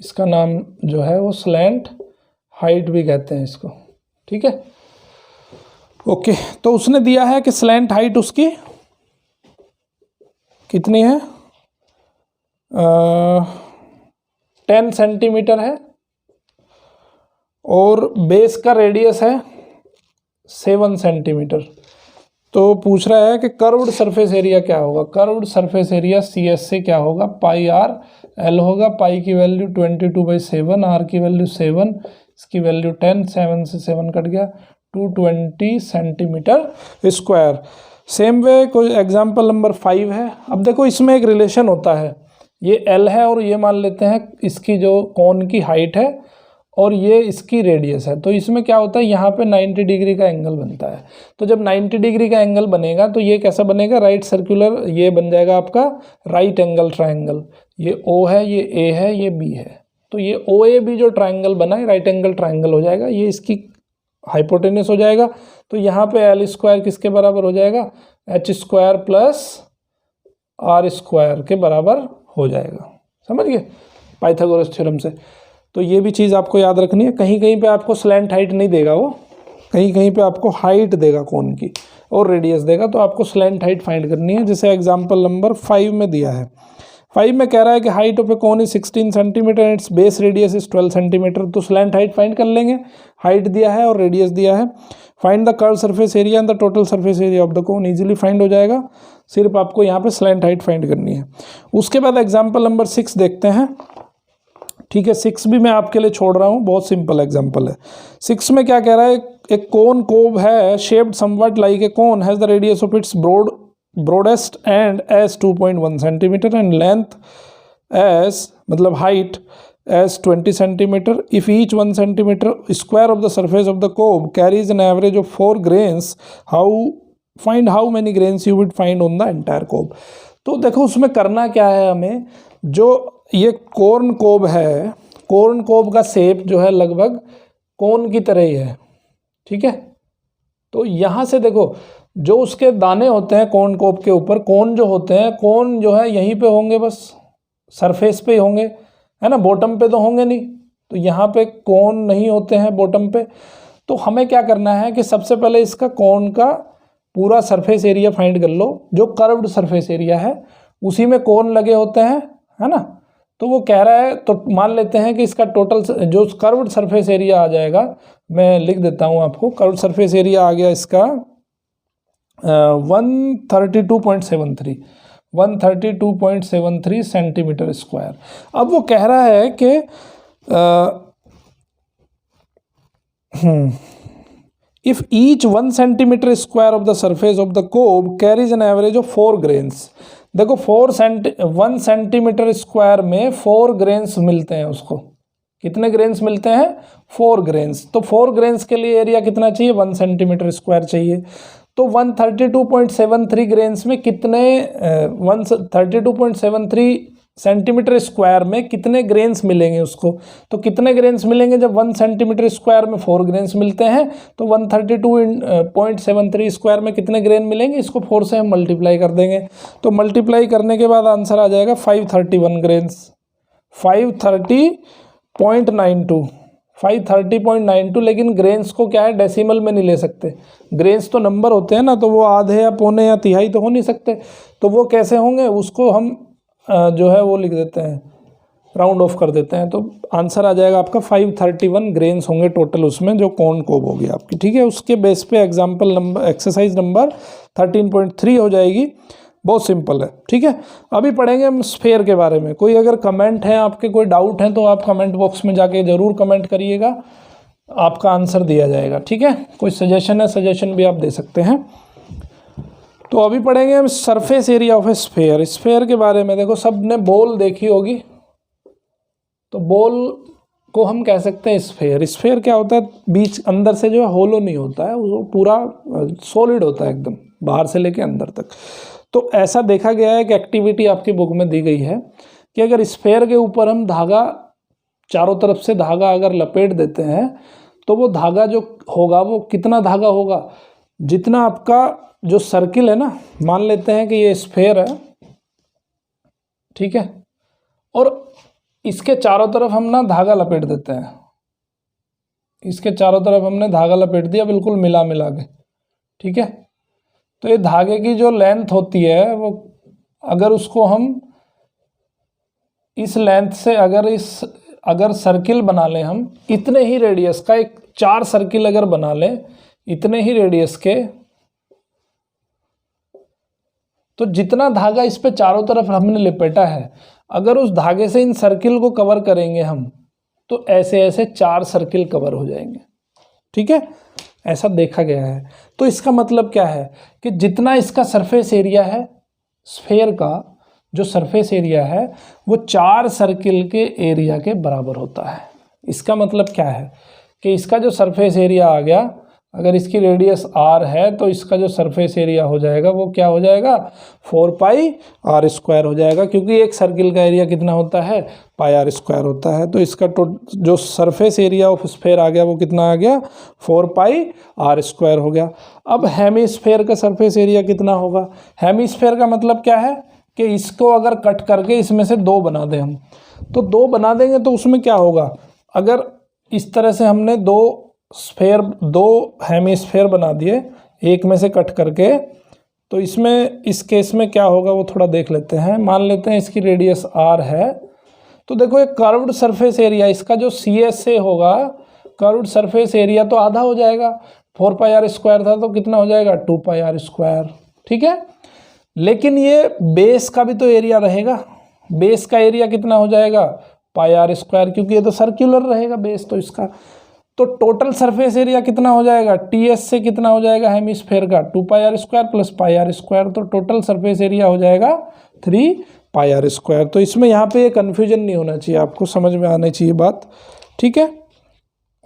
इसका नाम जो है वो स्लैंट हाइट भी कहते हैं इसको। ठीक है, ओके, तो उसने दिया है कि स्लैंट हाइट उसकी कितनी है, 10 सेंटीमीटर है, और बेस का रेडियस है 7 सेंटीमीटर। तो पूछ रहा है कि कर्व्ड सरफेस एरिया क्या होगा। कर्व्ड सरफेस एरिया CS से क्या होगा, पाई आर एल होगा। पाई की वैल्यू 22/7, आर की वैल्यू 7, इसकी वैल्यू 10, 7 से 7 कट गया, 220 सेंटीमीटर स्क्वायर। सेम वे कोई एग्जाम्पल नंबर 5 है। अब देखो इसमें एक रिलेशन होता है, ये L है और ये मान लेते हैं इसकी जो कोन की हाइट है और ये इसकी रेडियस है। तो इसमें क्या होता है, यहाँ पे 90 डिग्री का एंगल बनता है। तो जब 90 डिग्री का एंगल बनेगा तो ये कैसा बनेगा, राइट सर्कुलर, ये बन जाएगा आपका राइट एंगल ट्रायंगल। ये O है, ये A है, ये B है। तो ये OAB जो ट्रायंगल बना है राइट एंगल ट्रायंगल हो जाएगा, ये इसकी हाइपोटेनस हो जाएगा। तो यहाँ पे L स्क्वायर किसके बराबर हो जाएगा, H square plus R square के बराबर हो जाएगा। समझ गए पाइथागोरस थ्योरम से। तो ये भी चीज़ आपको याद रखनी है। कहीं कहीं पे आपको स्लैंट हाइट नहीं देगा, वो कहीं कहीं पे आपको हाइट देगा कोन की और रेडियस देगा, तो आपको स्लैंट हाइट फाइंड करनी है। जैसे एग्जांपल नंबर 5 में दिया है। 5 में कह रहा है कि height of a cone is 16 centimetre and it's base radius is 12 centimetre. तो स्लैंट हाइट फाइंड कर लेंगे, हाइट दिया है और रेडियस दिया है। Find the curve surface area and the total surface area of the cone, easily find हो जाएगा। सिर्फ आपको यहाँ पे स्लैंट हाइट फाइंड करनी है। उसके बाद एग्जाम्पल नंबर 6 देखते हैं। ठीक है, 6 भी मैं आपके लिए छोड़ रहा हूँ, बहुत सिंपल एग्जाम्पल है। 6 में क्या कह रहा है, एक कोन कोब है shaped somewhat like a cone, has the radius of its broadest end as 2.1 centimetre and length as, मतलब height as 20 centimeter. If each 1 centimeter square of the surface of the cob carries an average of 4 grains, find how many grains you would find on the entire cob. तो देखो उसमें करना क्या है हमें, जो ये कॉर्न कोब है, कॉर्न कोब का शेप जो है लगभग कोन की तरह ही है। ठीक है, तो यहाँ से देखो जो उसके दाने होते हैं कॉर्न कोब के ऊपर, कोन जो होते हैं, कोन जो है यहीं पे होंगे, बस सरफेस पे ही होंगे, है ना, बॉटम पे तो होंगे नहीं। तो यहाँ पे कोन नहीं होते हैं बॉटम पे। तो हमें क्या करना है कि सबसे पहले इसका कोन का पूरा सरफेस एरिया फाइंड कर लो। जो कर्व्ड सरफेस एरिया है उसी में कोन लगे होते हैं, है ना। तो वो कह रहा है, तो मान लेते हैं कि इसका टोटल जो कर्व्ड सरफेस एरिया आ जाएगा, मैं लिख देता हूँ आपको। कर्व्ड सरफेस एरिया आ गया इसका 132.73 सेंटीमीटर स्क्वायर। अब वो कह रहा है कि if each 1 centimetre square of the surface of the cob carries an average of 4 grains. देखो 1 सेंटीमीटर स्क्वायर में 4 ग्रेन्स मिलते हैं उसको। कितने ग्रेन्स मिलते हैं, 4 ग्रेन्स। तो 4 ग्रेन्स के लिए एरिया कितना चाहिए, 1 सेंटीमीटर स्क्वायर चाहिए। तो 132.73 ग्रेन्स में कितने 132.73 सेंटीमीटर स्क्वायर में कितने ग्रेन्स मिलेंगे उसको। तो कितने ग्रेन्स मिलेंगे, जब 1 सेंटीमीटर स्क्वायर में 4 ग्रेन्स मिलते हैं तो 132.73 स्क्वायर में कितने ग्रेन मिलेंगे, इसको 4 से हम मल्टीप्लाई कर देंगे। तो मल्टीप्लाई करने के बाद आंसर आ जाएगा 531 ग्रेन्स, 530.92। लेकिन ग्रेन्स को क्या है, डेसिमल में नहीं ले सकते। ग्रेन्स तो नंबर होते हैं ना, तो वो आधे या पौने या तिहाई तो हो नहीं सकते। तो वो कैसे होंगे, उसको हम जो है वो लिख देते हैं, राउंड ऑफ कर देते हैं। तो आंसर आ जाएगा आपका 531 ग्रेन्स होंगे टोटल उसमें, जो कॉर्न कोब होगी आपकी। ठीक है, उसके बेस पे एग्जाम्पल नंबर एक्सरसाइज नंबर 13.3 हो जाएगी। बहुत सिंपल है। ठीक है, अभी पढ़ेंगे हम स्फेयर के बारे में। कोई अगर कमेंट है आपके, कोई डाउट है, तो आप कमेंट बॉक्स में जाके ज़रूर कमेंट करिएगा, आपका आंसर दिया जाएगा। ठीक है, कोई सजेशन है, सजेशन भी आप दे सकते हैं। तो अभी पढ़ेंगे हम surface area of A sphere. Sphere के बारे में देखो, सब ने बॉल देखी होगी, तो बॉल को हम कह सकते हैं स्फेयर। स्फेयर क्या होता है, बीच अंदर से जो है होलो नहीं होता है, वो पूरा सॉलिड होता है एकदम, बाहर से लेके अंदर तक। तो ऐसा देखा गया है कि एक्टिविटी आपकी बुक में दी गई है कि अगर स्फेयर के ऊपर हम धागा, चारों तरफ से धागा अगर लपेट देते हैं, तो वो धागा जो होगा वो कितना धागा होगा, जितना आपका जो सर्किल है ना, मान लेते हैं कि ये स्फेयर है, ठीक है, और इसके चारों तरफ हम ना धागा लपेट देते हैं। इसके चारों तरफ हमने धागा लपेट दिया बिल्कुल मिला मिला के। ठीक है, तो ये धागे की जो लेंथ होती है वो, अगर उसको हम इस लेंथ से अगर सर्किल बना लें हम, इतने ही रेडियस का एक 4 सर्किल अगर बना लें, इतने ही रेडियस के तो जितना धागा इस पे चारों तरफ हमने लिपेटा है, अगर उस धागे से इन सर्किल को कवर करेंगे हम, तो ऐसे ऐसे 4 सर्किल कवर हो जाएंगे। ठीक है, ऐसा देखा गया है। तो इसका मतलब क्या है कि जितना इसका सरफेस एरिया है, स्फेयर का जो सरफेस एरिया है, वो 4 सर्किल के एरिया के बराबर होता है। इसका मतलब क्या है कि इसका जो सरफेस एरिया आ गया, अगर इसकी रेडियस r है तो इसका जो सरफेस एरिया हो जाएगा वो क्या हो जाएगा, 4 पाई r स्क्वायर हो जाएगा, क्योंकि एक सर्किल का एरिया कितना होता है, पाई r स्क्वायर होता है। तो इसका जो सरफेस एरिया ऑफ स्फेयर आ गया वो कितना आ गया, 4 पाई r स्क्वायर हो गया। अब हेमीस्फेयर का सरफेस एरिया कितना होगा, हेमीस्फेयर का मतलब क्या है कि इसको अगर कट करके इसमें से 2 बना दें हम, तो 2 बना देंगे तो उसमें क्या होगा, अगर इस तरह से हमने 2 हेमीस्फेयर बना दिए एक में से कट करके, तो इसमें इस केस में क्या होगा वो थोड़ा देख लेते हैं। मान लेते हैं इसकी रेडियस r है, तो देखो एक कर्व्ड सरफेस एरिया, इसका जो CSA होगा, कर्व्ड सरफेस एरिया तो आधा हो जाएगा, 4 पाई r स्क्वायर था तो कितना हो जाएगा, 2 पाई r स्क्वायर। ठीक है, लेकिन ये बेस का भी तो एरिया रहेगा, बेस का एरिया कितना हो जाएगा, पाई r स्क्वायर, क्योंकि ये तो सर्कुलर रहेगा बेस तो इसका। तो टोटल सरफेस एरिया कितना हो जाएगा, TS से कितना हो जाएगा हेमीस्फेयर का, 2 पाई r स्क्वायर प्लस पाई r स्क्वायर, तो टोटल सरफेस एरिया हो जाएगा 3 पाई r स्क्वायर। तो इसमें यहाँ पे कन्फ्यूजन नहीं होना चाहिए, आपको समझ में आनी चाहिए बात। ठीक है,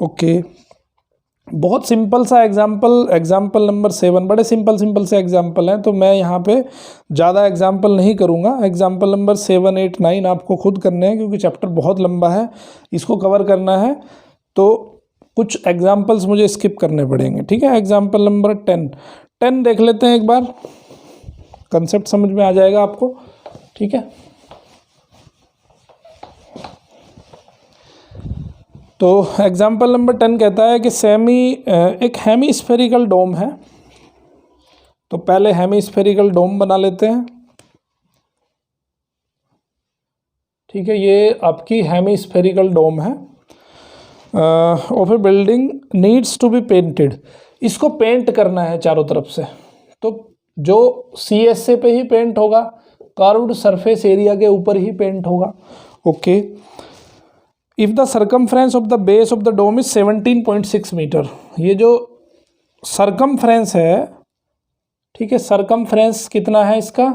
ओके। बहुत सिंपल सा एग्जाम्पल नंबर 7, बड़े सिंपल से एग्जाम्पल हैं, तो मैं यहाँ पे ज़्यादा एग्जाम्पल नहीं करूँगा। एग्जाम्पल नंबर 7, 8, 9 आपको खुद करने हैं, क्योंकि चैप्टर बहुत लंबा है, इसको कवर करना है, तो कुछ एग्जाम्पल्स मुझे स्किप करने पड़ेंगे। ठीक है, एग्जाम्पल नंबर 10 देख लेते हैं एक बार, कंसेप्ट समझ में आ जाएगा आपको। ठीक है, तो एग्जाम्पल नंबर 10 कहता है कि एक हेमीस्फेरिकल डोम है। तो पहले हेमीस्फेरिकल डोम बना लेते हैं। ठीक है, ये आपकी हेमीस्फेरिकल डोम है of a building needs to be painted. इसको पेंट करना है चारों तरफ से, तो जो CSA पे ही पेंट होगा, कर्व्ड सरफेस एरिया के ऊपर ही पेंट होगा। Okay, if the circumference of the base of the dome is 17.6 metre. ये जो सर्कमफ्रेंस है, ठीक है, सर्कमफ्रेंस कितना है इसका,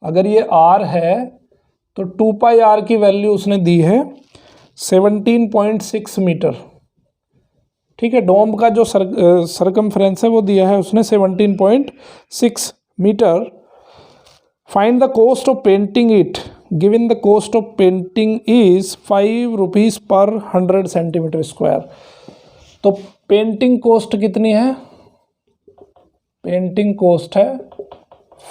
अगर ये r है तो 2 पाई r की वैल्यू उसने दी है 17.6 मीटर। ठीक है, डोम का जो सर्कमफ्रेंस है वो दिया है उसने 17.6 metre. Find the cost of painting it, given the cost of painting is 5 rupees per 100 centimetre square. तो पेंटिंग कॉस्ट कितनी है, पेंटिंग कॉस्ट है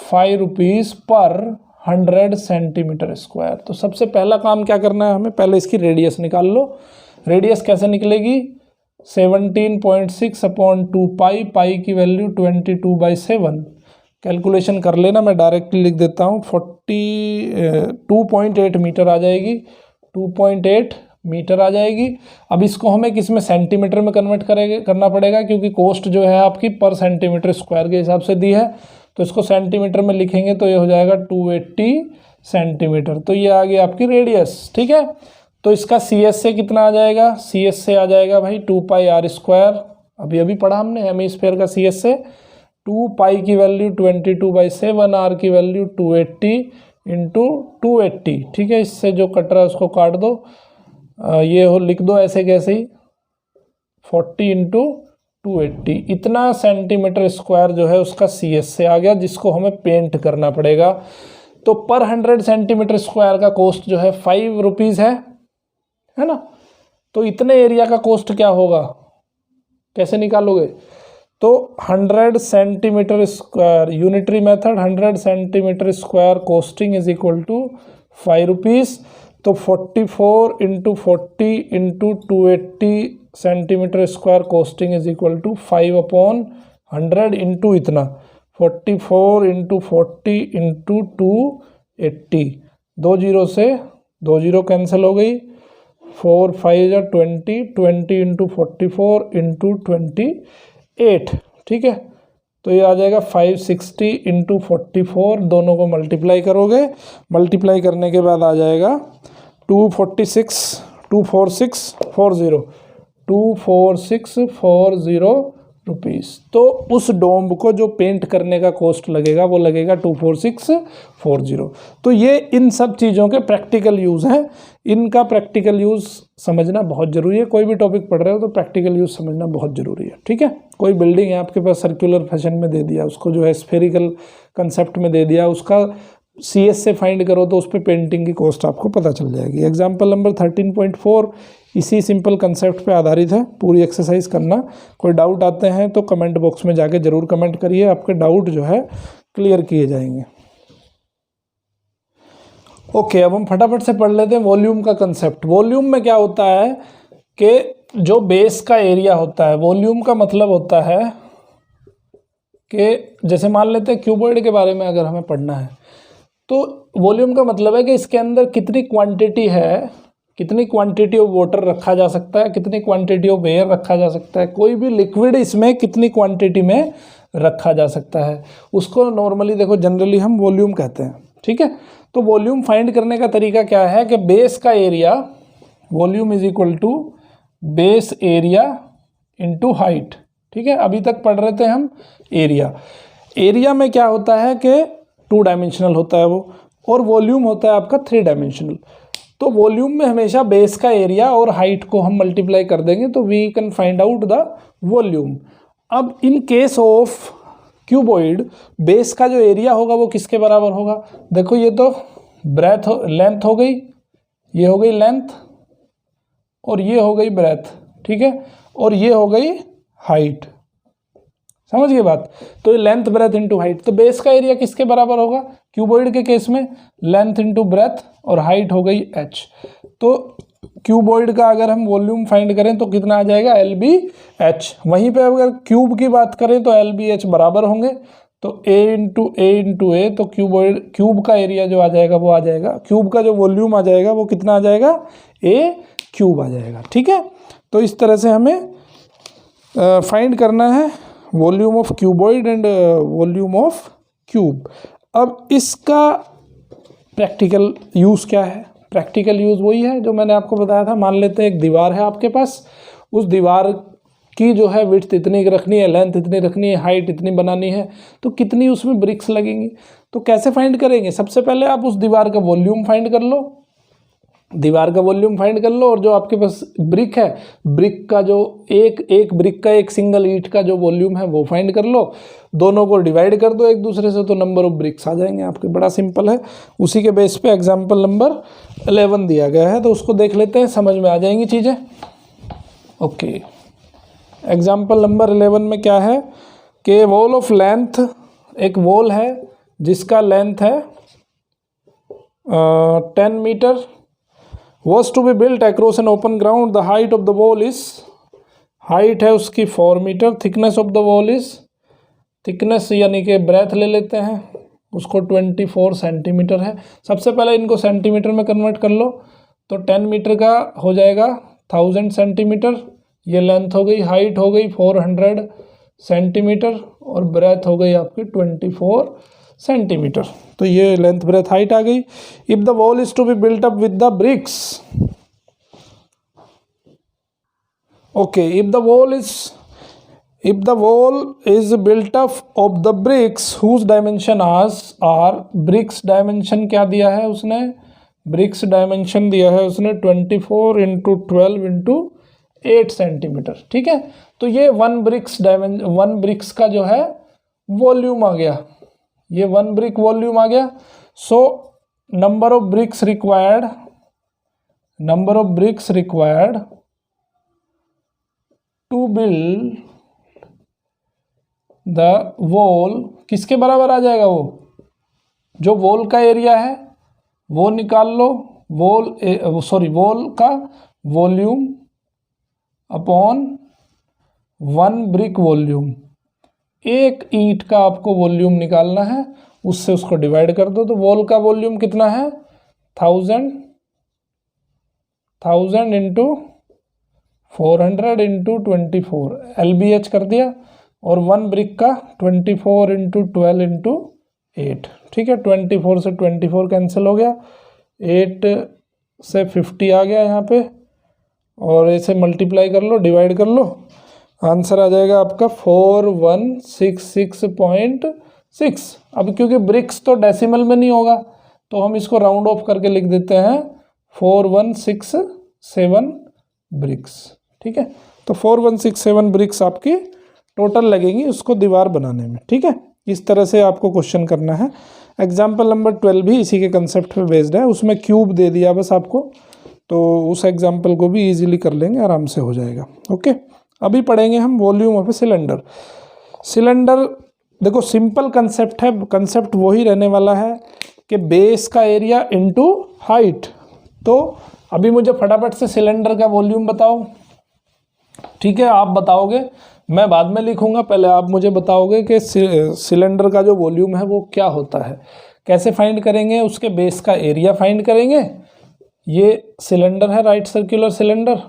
5 रुपीज़ पर 100 सेंटीमीटर स्क्वायर। तो सबसे पहला काम क्या करना है हमें, पहले इसकी रेडियस निकाल लो। रेडियस कैसे निकलेगी, 17.6 अपॉन 2 पाई, पाई की वैल्यू 22/7। कैलकुलेशन कर लेना, मैं डायरेक्टली लिख देता हूँ, 2.8 मीटर आ जाएगी, 2.8 मीटर आ जाएगी। अब इसको हमें किस में, सेंटीमीटर में कन्वर्ट करना पड़ेगा, क्योंकि कॉस्ट जो है आपकी पर सेंटीमीटर स्क्वायर के हिसाब से दी है, तो इसको सेंटीमीटर में लिखेंगे तो ये हो जाएगा 280 सेंटीमीटर। तो ये आ गई आपकी रेडियस। ठीक है, तो इसका CSA कितना आ जाएगा, CSA आ जाएगा भाई 2 पाई r स्क्वायर, अभी पढ़ा हमने हेमीस्फेयर का CSA। 2 पाई की वैल्यू 22/7, r की वैल्यू 280 इंटू 280। ठीक है, इससे जो कट रहा है उसको काट दो, ये हो लिख दो ऐसे कैसे ही, 40 इंटू 280, इतना सेंटीमीटर स्क्वायर जो है उसका CSA आ गया, जिसको हमें पेंट करना पड़ेगा। तो पर 100 सेंटीमीटर स्क्वायर का कॉस्ट जो है 5 रुपीज़ है ना। तो इतने एरिया का कॉस्ट क्या होगा, कैसे निकालोगे, तो 100 centimetre square, unitary method, 100 centimetre square costing is equal to 5 rupees. तो 44 into 40 into 280 centimetre square costing is equal to 5/100 into इतना 44 इंटू 40 इंटू 280। 2 जीरो से 2 जीरो कैंसिल हो गई, 4 5 या 20 इंटू 44 इंटू 28। ठीक है, तो ये आ जाएगा 560 इंटू 44, दोनों को मल्टीप्लाई करोगे, मल्टीप्लाई करने के बाद आ जाएगा 24640 रुपीज़। तो उस डोम को जो पेंट करने का कॉस्ट लगेगा वो लगेगा 24640। तो ये इन सब चीज़ों के प्रैक्टिकल यूज़ हैं, इनका प्रैक्टिकल यूज़ समझना बहुत ज़रूरी है। कोई भी टॉपिक पढ़ रहे हो तो प्रैक्टिकल यूज़ समझना बहुत ज़रूरी है, ठीक है। कोई बिल्डिंग है आपके पास, सर्कुलर फैशन में दे दिया, उसको जो है स्फेरिकल कंसेप्ट में दे दिया, उसका CS से फाइंड करो तो उस पर पेंटिंग की कॉस्ट आपको पता चल जाएगी। एग्जाम्पल नंबर 13.4 इसी सिंपल कंसेप्ट पे आधारित है। पूरी एक्सरसाइज करना, कोई डाउट आते हैं तो कमेंट बॉक्स में जाके ज़रूर कमेंट करिए, आपके डाउट जो है क्लियर किए जाएंगे। ओके, अब हम फटाफट से पढ़ लेते हैं वॉल्यूम का कंसेप्ट। वॉल्यूम में क्या होता है कि जो बेस का एरिया होता है, वॉल्यूम का मतलब होता है कि जैसे मान लेते हैं क्यूबॉइड के बारे में अगर हमें पढ़ना है तो वॉल्यूम का मतलब है कि इसके अंदर कितनी क्वांटिटी है, कितनी क्वांटिटी ऑफ वाटर रखा जा सकता है, कितनी क्वांटिटी ऑफ एयर रखा जा सकता है, कोई भी लिक्विड इसमें कितनी क्वांटिटी में रखा जा सकता है, उसको नॉर्मली देखो जनरली हम वॉल्यूम कहते हैं, ठीक है। तो वॉल्यूम फाइंड करने का तरीका क्या है कि बेस का area, volume is equal to base area into height, ठीक है। अभी तक पढ़ रहे थे हम एरिया। एरिया में क्या होता है कि 2 डायमेंशनल होता है वो, और वॉल्यूम होता है आपका 3 डायमेंशनल। तो वॉल्यूम में हमेशा बेस का एरिया और हाइट को हम मल्टीप्लाई कर देंगे तो we can find out the volume. अब in case of cuboid base का जो एरिया होगा वो किसके बराबर होगा, देखो ये तो लेंथ हो गई, ये हो गई लेंथ, और ये हो गई ब्रेथ, ठीक है, और ये हो गई हाइट। समझ गए बात। तो ये लेंथ ब्रेथ इंटू हाइट, तो बेस का एरिया किसके बराबर होगा क्यूबॉइड के केस में, लेंथ इंटू ब्रेथ, और हाइट हो गई h। तो क्यूबॉइड का अगर हम वॉल्यूम फाइंड करें तो कितना आ जाएगा LBH। वहीं पे अगर क्यूब की बात करें तो LBH बराबर होंगे, तो A इंटू ए, तो क्यूब का एरिया जो आ जाएगा वो आ जाएगा, क्यूब का जो वॉल्यूम आ जाएगा वो कितना आ जाएगा, A क्यूब आ जाएगा, ठीक है। तो इस तरह से हमें फाइंड करना है volume of cuboid and volume of cube. अब इसका प्रैक्टिकल यूज़ क्या है, प्रैक्टिकल यूज़ वही है जो मैंने आपको बताया था। मान लेते हैं एक दीवार है आपके पास, उस दीवार की जो है विड्थ इतनी रखनी है, लेंथ इतनी रखनी है, हाइट इतनी बनानी है, तो कितनी उसमें ब्रिक्स लगेंगी। तो कैसे फाइंड करेंगे, सबसे पहले आप उस दीवार का वॉल्यूम फाइंड कर लो, दीवार का वॉल्यूम फाइंड कर लो, और जो आपके पास ब्रिक है, ब्रिक का जो एक ब्रिक का, एक सिंगल ईंट का जो वॉल्यूम है वो फाइंड कर लो, दोनों को डिवाइड कर दो एक दूसरे से, तो नंबर ऑफ ब्रिक्स आ जाएंगे आपके। बड़ा सिंपल है। उसी के बेस पे एग्जांपल नंबर 11 दिया गया है, तो उसको देख लेते हैं, समझ में आ जाएंगी चीज़ें। ओके, एग्जांपल नंबर 11 में क्या है कि वॉल ऑफ लेंथ, एक वॉल है जिसका लेंथ है 10 metre, was to be built across an open ground. The height of the wall is, height है उसकी 4 metre, thickness of the wall is, thickness यानी कि ब्रेथ ले लेते हैं उसको 24 सेंटीमीटर है। सबसे पहले इनको सेंटीमीटर में कन्वर्ट कर लो, तो 10 मीटर का हो जाएगा 1000 सेंटीमीटर, ये लेंथ हो गई, हाइट हो गई 400 सेंटीमीटर, और ब्रेथ हो गई आपकी 24 सेंटीमीटर। तो ये लेंथ ब्रेथ हाइट आ गई। If the wall is to be built up with the bricks, okay, if the wall is built up of the bricks whose dimension are, bricks dimension क्या दिया है उसने, ब्रिक्स डायमेंशन दिया है उसने 24 into 12 into 8 centimetre, ठीक है। तो ये वन ब्रिक्स का जो है वॉल्यूम आ गया, ये 1 ब्रिक वॉल्यूम आ गया। So number of bricks required to build the wall, किसके बराबर आ जाएगा, वो जो वॉल का एरिया है वो निकाल लो, वॉल का वॉल्यूम अपॉन 1 ब्रिक वॉल्यूम, एक ईंट का आपको वॉल्यूम निकालना है, उससे उसको डिवाइड कर दो। तो वॉल का वॉल्यूम कितना है 1000 इंटू 400 इंटू 24, LBH कर दिया, और 1 ब्रिक का 24 इंटू 12 इंटू 8, ठीक है। 24 से 24 कैंसिल हो गया, 8 से 50 आ गया यहाँ पे, और ऐसे मल्टीप्लाई कर लो, डिवाइड कर लो, आंसर आ जाएगा आपका 4166.6। अब क्योंकि ब्रिक्स तो डेसिमल में नहीं होगा तो हम इसको राउंड ऑफ करके लिख देते हैं 4167 ब्रिक्स, ठीक है। तो 4167 ब्रिक्स आपकी टोटल लगेंगी उसको दीवार बनाने में, ठीक है। इस तरह से आपको क्वेश्चन करना है। एग्जाम्पल नंबर 12 भी इसी के कंसेप्ट पे बेस्ड है, उसमें क्यूब दे दिया बस आपको, तो उस एग्जाम्पल को भी इजीली कर लेंगे, आराम से हो जाएगा। ओके, अभी पढ़ेंगे हम volume of a cylinder. Cylinder देखो सिंपल कंसेप्ट है, कंसेप्ट वही रहने वाला है कि बेस का एरिया इनटू हाइट। तो अभी मुझे फटाफट से सिलेंडर का वॉल्यूम बताओ, ठीक है। आप बताओगे, मैं बाद में लिखूंगा, पहले आप मुझे बताओगे कि सिलेंडर का जो वॉल्यूम है वो क्या होता है। कैसे फाइंड करेंगे, उसके बेस का एरिया फाइंड करेंगे। ये सिलेंडर है, राइट सर्कुलर सिलेंडर,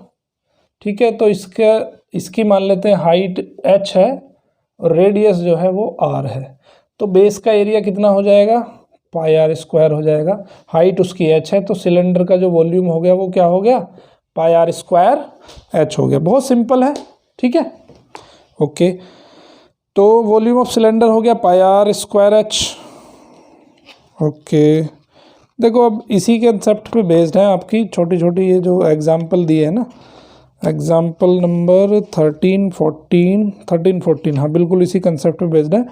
ठीक है। तो इसकी मान लेते हैं हाइट h है और रेडियस जो है वो r है। तो बेस का एरिया कितना हो जाएगा, पाई r स्क्वायर हो जाएगा। हाइट उसकी h है, तो सिलेंडर का जो वॉल्यूम हो गया वो क्या हो गया, पाई r स्क्वायर h हो गया। बहुत सिंपल है, ठीक है। ओके, तो वॉल्यूम ऑफ सिलेंडर हो गया पाई r स्क्वायर h। ओके, देखो अब इसी के कंसेप्ट पे बेस्ड है आपकी छोटी छोटी ये जो एग्जाम्पल दिए है ना, एग्जाम्पल नंबर 13, 14, हाँ बिल्कुल इसी कंसेप्ट पे बेस्ड है।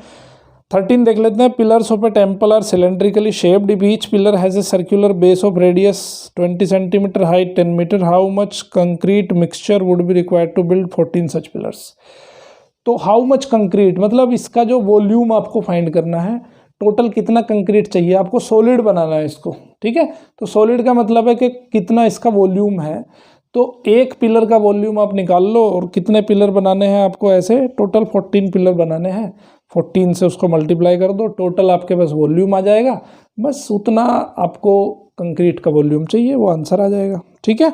13 देख लेते हैं। Pillars of a temple are cylindrically shaped, if each pillar has a circular base of radius 20 centimetre, height 10 metre, how much concrete mixture would be required to build 14 such pillars. तो how much concrete मतलब इसका जो volume आपको find करना है, total कितना concrete चाहिए आपको, सॉलिड बनाना है इसको, ठीक है। तो सॉलिड का मतलब है कि कितना इसका वॉल्यूम है। तो एक पिलर का वॉल्यूम आप निकाल लो, और कितने पिलर बनाने हैं आपको, ऐसे टोटल 14 पिलर बनाने हैं। 14 से उसको मल्टीप्लाई कर दो, टोटल आपके पास वॉल्यूम आ जाएगा। बस उतना आपको कंक्रीट का वॉल्यूम चाहिए, वो आंसर आ जाएगा, ठीक है।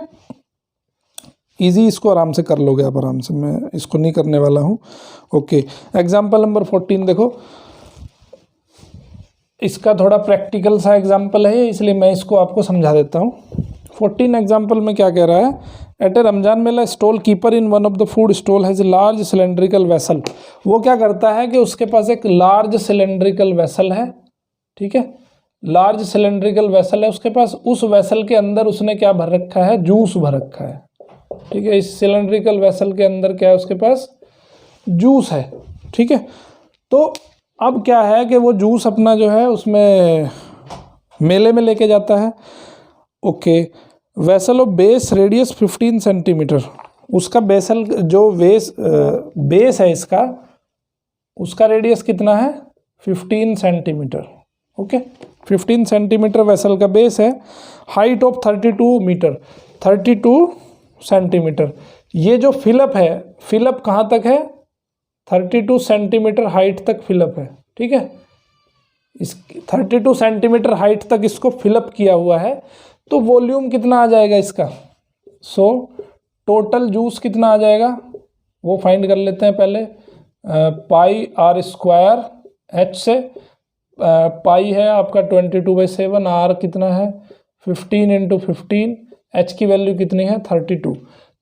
इजी, इसको आराम से कर लोगे आप आराम से, मैं इसको नहीं करने वाला हूँ। ओके, एग्जाम्पल नंबर 14 देखो, इसका थोड़ा प्रैक्टिकल सा एग्जाम्पल है इसलिए मैं इसको आपको समझा देता हूँ। 14 एग्जाम्पल में क्या कह रहा है, at a Ramzan mela stall keeper in one of the food stall has a large cylindrical vessel. वो क्या करता है कि उसके पास एक लार्ज सिलेंड्रिकल वेसल है, ठीक है। लार्ज सिलेंड्रिकल वेसल है उसके पास, उस वेसल के अंदर उसने क्या भर रखा है, जूस भर रखा है, ठीक है। इस सिलेंड्रिकल वेसल के अंदर क्या है, उसके पास जूस है, ठीक है। तो अब क्या है कि वो जूस अपना जो है उसमें मेले में लेके जाता है। Okay, vessel of base radius 15 centimetre, उसका बेसल जो बेस है इसका, उसका रेडियस कितना है, 15 सेंटीमीटर। ओके, 15 सेंटीमीटर वेसल का बेस है। Height of 32 metre, 32 centimetre. ये जो फिलअप है, फिलअप कहाँ तक है, 32 सेंटीमीटर हाइट तक फिलअप है, ठीक है। इस 32 सेंटीमीटर हाइट तक इसको फिलअप किया हुआ है। तो वॉल्यूम कितना आ जाएगा इसका, टोटल जूस कितना आ जाएगा वो फाइंड कर लेते हैं पहले। पाई r स्क्वायर h से, पाई है आपका 22/7, r कितना है 15 इंटू 15, h की वैल्यू कितनी है 32।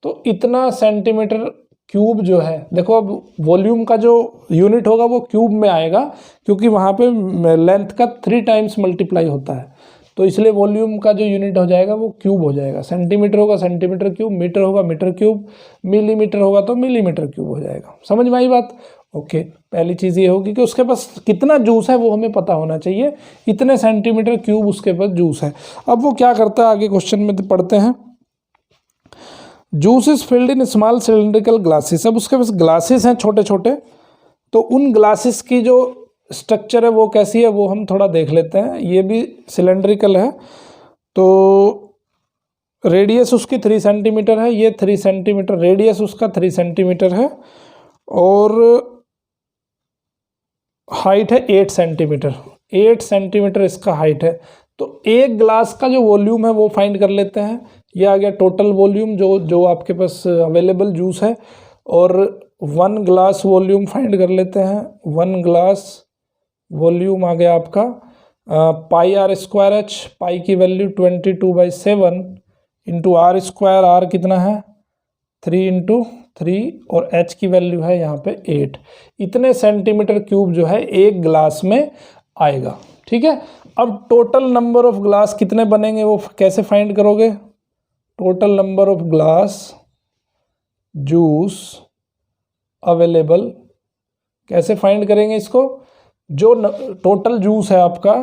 तो इतना सेंटीमीटर क्यूब जो है, देखो अब वॉल्यूम का जो यूनिट होगा वो क्यूब में आएगा, क्योंकि वहाँ पे लेंथ का 3 टाइम्स मल्टीप्लाई होता है, तो इसलिए वॉल्यूम का जो यूनिट हो जाएगा वो क्यूब हो जाएगा। सेंटीमीटर होगा सेंटीमीटर क्यूब, मीटर होगा मीटर क्यूब, मिलीमीटर होगा तो मिलीमीटर क्यूब हो जाएगा। समझ में आई बात। ओके, पहली चीज़ ये होगी कि उसके पास कितना जूस है वो हमें पता होना चाहिए, इतने सेंटीमीटर क्यूब उसके पास जूस है। अब वो क्या करता है, आगे क्वेश्चन में पढ़ते हैं। Juice is filled in small cylindrical glasses. अब उसके पास ग्लासेस हैं छोटे छोटे, तो उन ग्लासेस की जो स्ट्रक्चर है वो कैसी है वो हम थोड़ा देख लेते हैं। ये भी सिलेंड्रिकल है, तो रेडियस उसकी 3 सेंटीमीटर है, ये 3 सेंटीमीटर रेडियस उसका 3 सेंटीमीटर है, और हाइट है 8 सेंटीमीटर, 8 सेंटीमीटर इसका हाइट है। तो एक ग्लास का जो वॉल्यूम है वो फाइंड कर लेते हैं। ये आ गया टोटल वॉल्यूम जो आपके पास अवेलेबल जूस है, और 1 ग्लास वॉल्यूम फाइंड कर लेते हैं। 1 ग्लास वॉल्यूम आ गया आपका pi are square h, pi की value 22/7 into r square, r कितना है 3 इंटू 3 और एच की वैल्यू है यहाँ पे 8। इतने सेंटीमीटर क्यूब जो है एक ग्लास में आएगा। ठीक है, अब टोटल नंबर ऑफ ग्लास कितने बनेंगे वो कैसे फाइंड करोगे? Total number of glass juice available कैसे फाइंड करेंगे इसको? जो टोटल जूस है आपका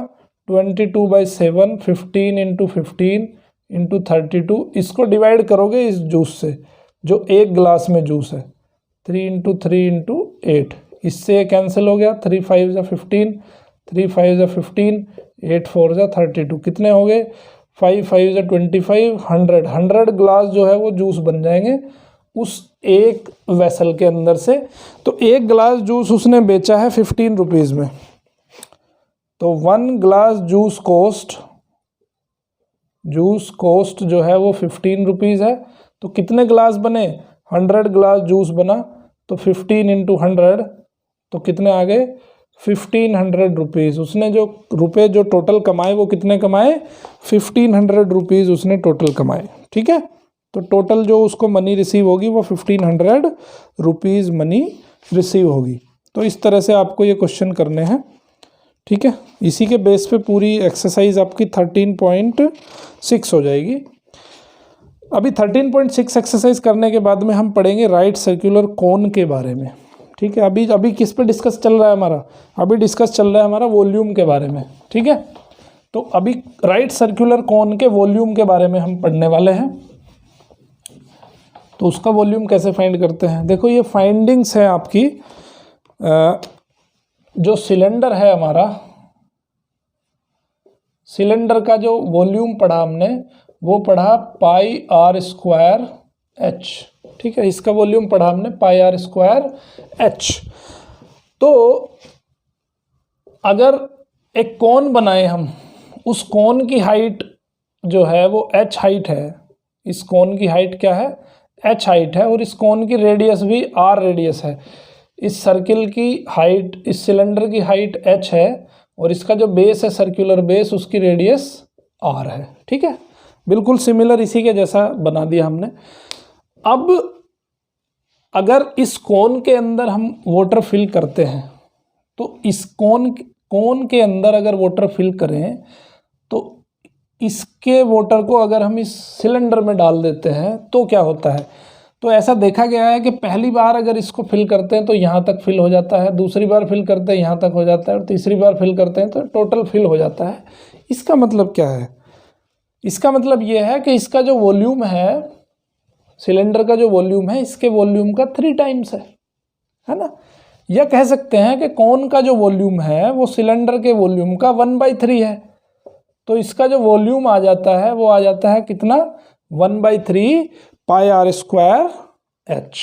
22/7, 15 इंटू 15 इंटू 32, इसको डिवाइड करोगे इस जूस से जो एक ग्लास में जूस है, 3 इंटू 3 इंटू 8, इससे कैंसिल हो गया, 3 5 ज़ा 15, 3 5 ज़ा 15, 8 4 ज़ा 32, कितने हो गए 5 5 ज़ा 25, 100 ग्लास जो है वो जूस बन जाएंगे उस एक वेसल के अंदर से। तो एक ग्लास जूस उसने बेचा है 15 रुपीज़ में, तो 1 ग्लास जूस कॉस्ट जो है वो 15 रुपीज़ है। तो कितने ग्लास बने? 100 ग्लास जूस बना, तो 15 इंटू 100 तो कितने आ गए 1500 रुपीज़। उसने जो रुपए जो टोटल कमाए वो कितने कमाए? 1500 रुपीज़ उसने टोटल कमाए। ठीक है, तो टोटल जो उसको मनी रिसीव होगी वो 1500 रुपीज़ मनी रिसीव होगी। तो इस तरह से आपको ये क्वेश्चन करने हैं। ठीक है, इसी के बेस पे पूरी एक्सरसाइज आपकी 13.6 हो जाएगी। अभी 13.6 एक्सरसाइज करने के बाद में हम पढ़ेंगे राइट सर्कुलर कोन के बारे में। ठीक है, अभी किस पे डिस्कस चल रहा है हमारा? अभी डिस्कस चल रहा है हमारा वॉल्यूम के बारे में। ठीक है, तो अभी राइट सर्कुलर कोन के वॉल्यूम के बारे में हम पढ़ने वाले हैं। तो उसका वॉल्यूम कैसे फाइंड करते हैं? देखो ये फाइंडिंग्स है आपकी, जो सिलेंडर है हमारा, सिलेंडर का जो वॉल्यूम पढ़ा हमने वो पढ़ा पाई आर स्क्वायर एच। ठीक है, इसका वॉल्यूम पढ़ा हमने पाई आर स्क्वायर एच। तो अगर एक कोन बनाए हम, उस कोन की हाइट जो है वो एच हाइट है, इस कोन की हाइट क्या है? एच हाइट है, और इस कोन की रेडियस भी आर रेडियस है। इस सर्किल की हाइट, इस सिलेंडर की हाइट एच है, और इसका जो बेस है सर्कुलर बेस, उसकी रेडियस आर है। ठीक है, बिल्कुल सिमिलर इसी के जैसा बना दिया हमने। अब अगर इस कोन के अंदर हम वाटर फिल करते हैं, तो इस कोन के अंदर अगर वाटर फिल करें तो इसके वाटर को अगर हम इस सिलेंडर में डाल देते हैं तो क्या होता है? तो ऐसा देखा गया है कि पहली बार अगर इसको फिल करते हैं तो यहाँ तक फिल हो जाता है, दूसरी बार फिल करते हैं यहाँ तक हो जाता है, और तीसरी बार फिल करते हैं तो टोटल फिल हो जाता है। इसका मतलब क्या है? इसका मतलब ये है कि इसका जो वॉल्यूम है, सिलेंडर का जो वॉल्यूम है, इसके वॉल्यूम का 3 टाइम्स है ना। या कह सकते हैं कि कोन का जो वॉल्यूम है वो सिलेंडर के वॉल्यूम का 1/3 है। तो इसका जो वॉल्यूम आ जाता है वो आ जाता है कितना? 1/3 पाई आर स्क्वायर एच।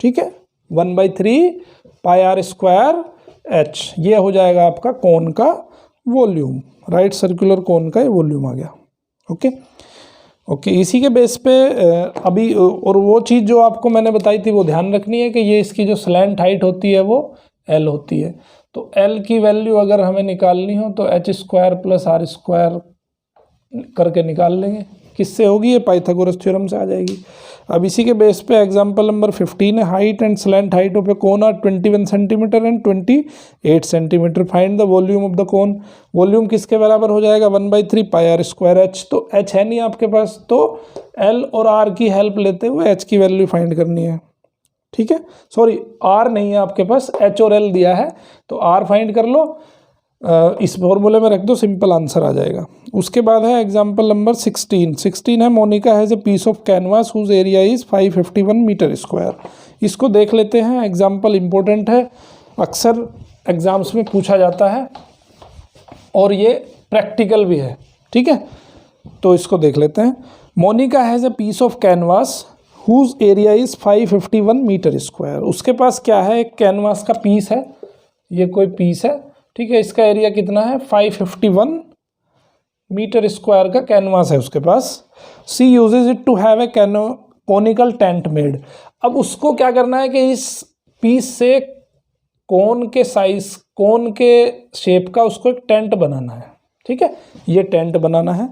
ठीक है, 1/3 पाई आर स्क्वायर एच, ये हो जाएगा आपका कोन का वॉल्यूम। राइट सर्कुलर कोन का ये वॉल्यूम आ गया। ओके, इसी के बेस पे अभी और वो चीज़ जो आपको मैंने बताई थी वो ध्यान रखनी है कि ये इसकी जो स्लैंट हाइट होती है वो एल होती है। तो एल की वैल्यू अगर हमें निकालनी हो तो h square plus r square करके निकाल लेंगे। किससे होगी? ये पाइथागोरस थ्योरम से आ जाएगी। अब इसी के बेस पे एग्जांपल नंबर 15 है, height and slant height of a cone are 21 centimetre and 28 centimetre. Find the volume of the cone. Volume किसके बराबर हो जाएगा? 1/3 पाई आर स्क्वायर एच। तो एच है नहीं आपके पास, तो एल और आर की हेल्प लेते हुए एच की वैल्यू फाइंड करनी है। ठीक है, सॉरी आर नहीं है आपके पास, एच और एल दिया है, तो आर फाइंड कर लो, इस फॉर्मूले में रख दो, सिंपल आंसर आ जाएगा। उसके बाद है एग्जांपल नंबर 16 है, Monica has a piece of canvas whose area is 551 metre square. इसको देख लेते हैं, एग्जांपल इम्पोर्टेंट है, अक्सर एग्जाम्स में पूछा जाता है और ये प्रैक्टिकल भी है। ठीक है, तो इसको देख लेते हैं। Monica has a piece of canvas whose area is 551 metre square. उसके पास क्या है? एक कैनवास का पीस है, ये कोई पीस है। ठीक है, इसका एरिया कितना है? 551 मीटर स्क्वायर का कैनवास है उसके पास। She uses it to have a conical tent made. अब उसको क्या करना है कि इस पीस से कोन के साइज, कोन के शेप का उसको एक टेंट बनाना है। ठीक है, ये टेंट बनाना है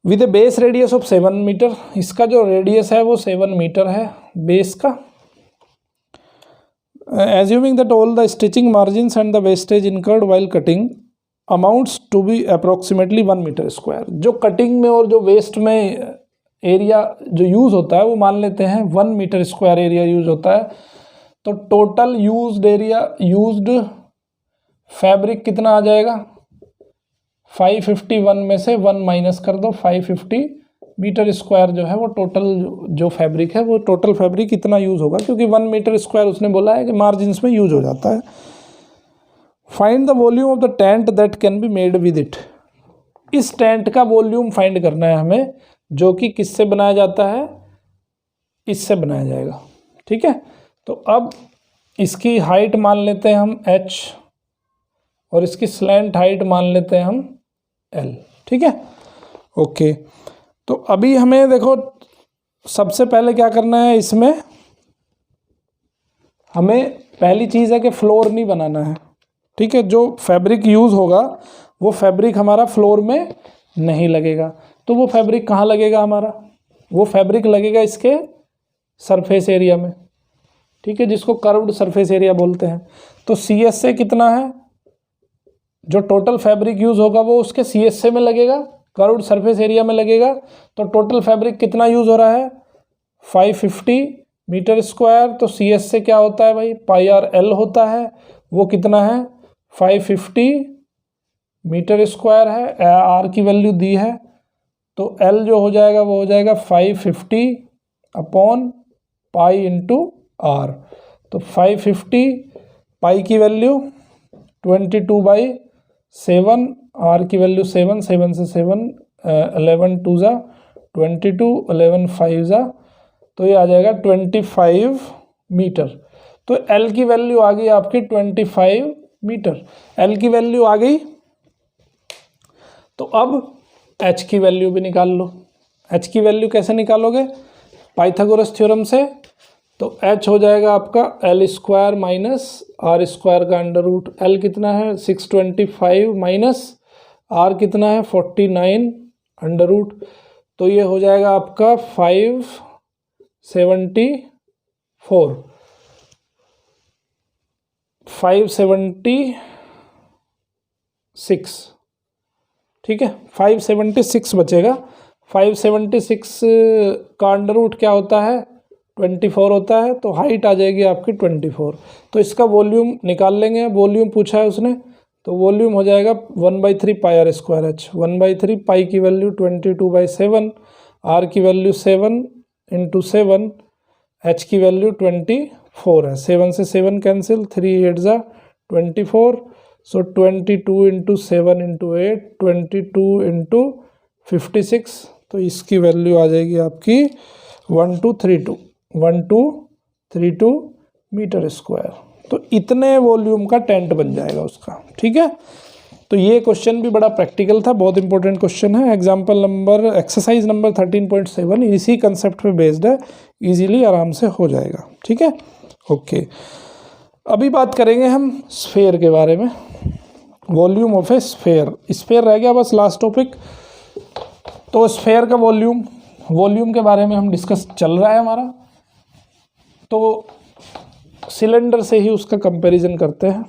with a base radius of 7 metre. इसका जो रेडियस है वो 7 मीटर है बेस का। Assuming that all the stitching margins and the wastage incurred while cutting amounts to be approximately 1 metre square. जो कटिंग में और जो वेस्ट में एरिया जो यूज़ होता है वो मान लेते हैं 1 मीटर स्क्वायर एरिया यूज़ होता है। तो total used area, used fabric कितना आ जाएगा, 551 में से 1 माइनस कर दो, 550 मीटर स्क्वायर जो है वो टोटल जो फैब्रिक है वो टोटल फैब्रिक इतना यूज़ होगा, क्योंकि 1 मीटर स्क्वायर उसने बोला है कि मार्जिन्स में यूज हो जाता है। Find the volume of the tent that can be made with it. इस टेंट का वॉल्यूम फाइंड करना है हमें, जो कि किससे बनाया जाता है, इससे बनाया जाएगा। ठीक है, तो अब इसकी हाइट मान लेते हैं हम h और इसकी स्लैंट हाइट मान लेते हैं हम l। ठीक है, ओके। तो अभी हमें देखो सबसे पहले क्या करना है, इसमें हमें पहली चीज़ है कि फ्लोर नहीं बनाना है। ठीक है, जो फैब्रिक यूज़ होगा वो फैब्रिक हमारा फ्लोर में नहीं लगेगा। तो वो फैब्रिक कहाँ लगेगा हमारा, वो फैब्रिक लगेगा इसके सरफेस एरिया में। ठीक है, जिसको कर्व्ड सरफेस एरिया बोलते हैं। तो सी एस से कितना है, जो टोटल फैब्रिक यूज़ होगा वो उसके सी एस से में लगेगा, कर्व्ड सरफेस एरिया में लगेगा। तो टोटल फैब्रिक कितना यूज़ हो रहा है, 550 मीटर स्क्वायर। तो सी एस से क्या होता है भाई, पाई आर एल होता है, वो कितना है 550 मीटर स्क्वायर है। आर की वैल्यू दी है, तो एल जो हो जाएगा वो हो जाएगा 550 अपॉन पाई इंटू आर। तो 550 पाई की वैल्यू 22/7, आर की वैल्यू 7, 7 से 7 11 2 ज़ा 22, 11 5 ज़ा, तो ये आ जाएगा 25 मीटर। तो एल की वैल्यू आ गई आपकी 25 मीटर, एल की वैल्यू आ गई। तो अब एच की वैल्यू भी निकाल लो। एच की वैल्यू कैसे निकालोगे, पाइथागोरस थ्योरम से। तो एच हो जाएगा आपका l square minus r square का अंडर रूट। एल कितना है 625 माइनस आर कितना है 49 अंडर रूट। तो ये हो जाएगा आपका 576। ठीक है, 576 बचेगा। 576 का अंडर रूट क्या होता है, 24 होता है। तो हाइट आ जाएगी आपकी 24। तो इसका वॉल्यूम निकाल लेंगे, वॉल्यूम पूछा है उसने। तो वॉल्यूम हो जाएगा 1/3 पाई आर स्क्वायर एच। 1/3 पाई की वैल्यू 22/7, आर की वैल्यू 7 इंटू 7, एच की वैल्यू 24 है। 7 से 7 कैंसिल, 3 8 ज़ा 24। सो 22 इंटू 7 इंटू 8, 22 इंटू 56। तो इसकी वैल्यू आ जाएगी आपकी 1232 मीटर स्क्वायर। तो इतने वॉल्यूम का टेंट बन जाएगा उसका। ठीक है, तो ये क्वेश्चन भी बड़ा प्रैक्टिकल था, बहुत इंपॉर्टेंट क्वेश्चन है। एग्जाम्पल नंबर, एक्सरसाइज नंबर 13.7 इसी कंसेप्ट पे बेस्ड है, इजीली आराम से हो जाएगा। ठीक है, ओके। अभी बात करेंगे हम स्फेयर के बारे में, volume of A sphere. Sphere रह गया बस लास्ट टॉपिक। तो स्फेयर का वॉल्यूम के बारे में हम डिस्कस चल रहा है हमारा। तो सिलेंडर से ही उसका कंपैरिजन करते हैं।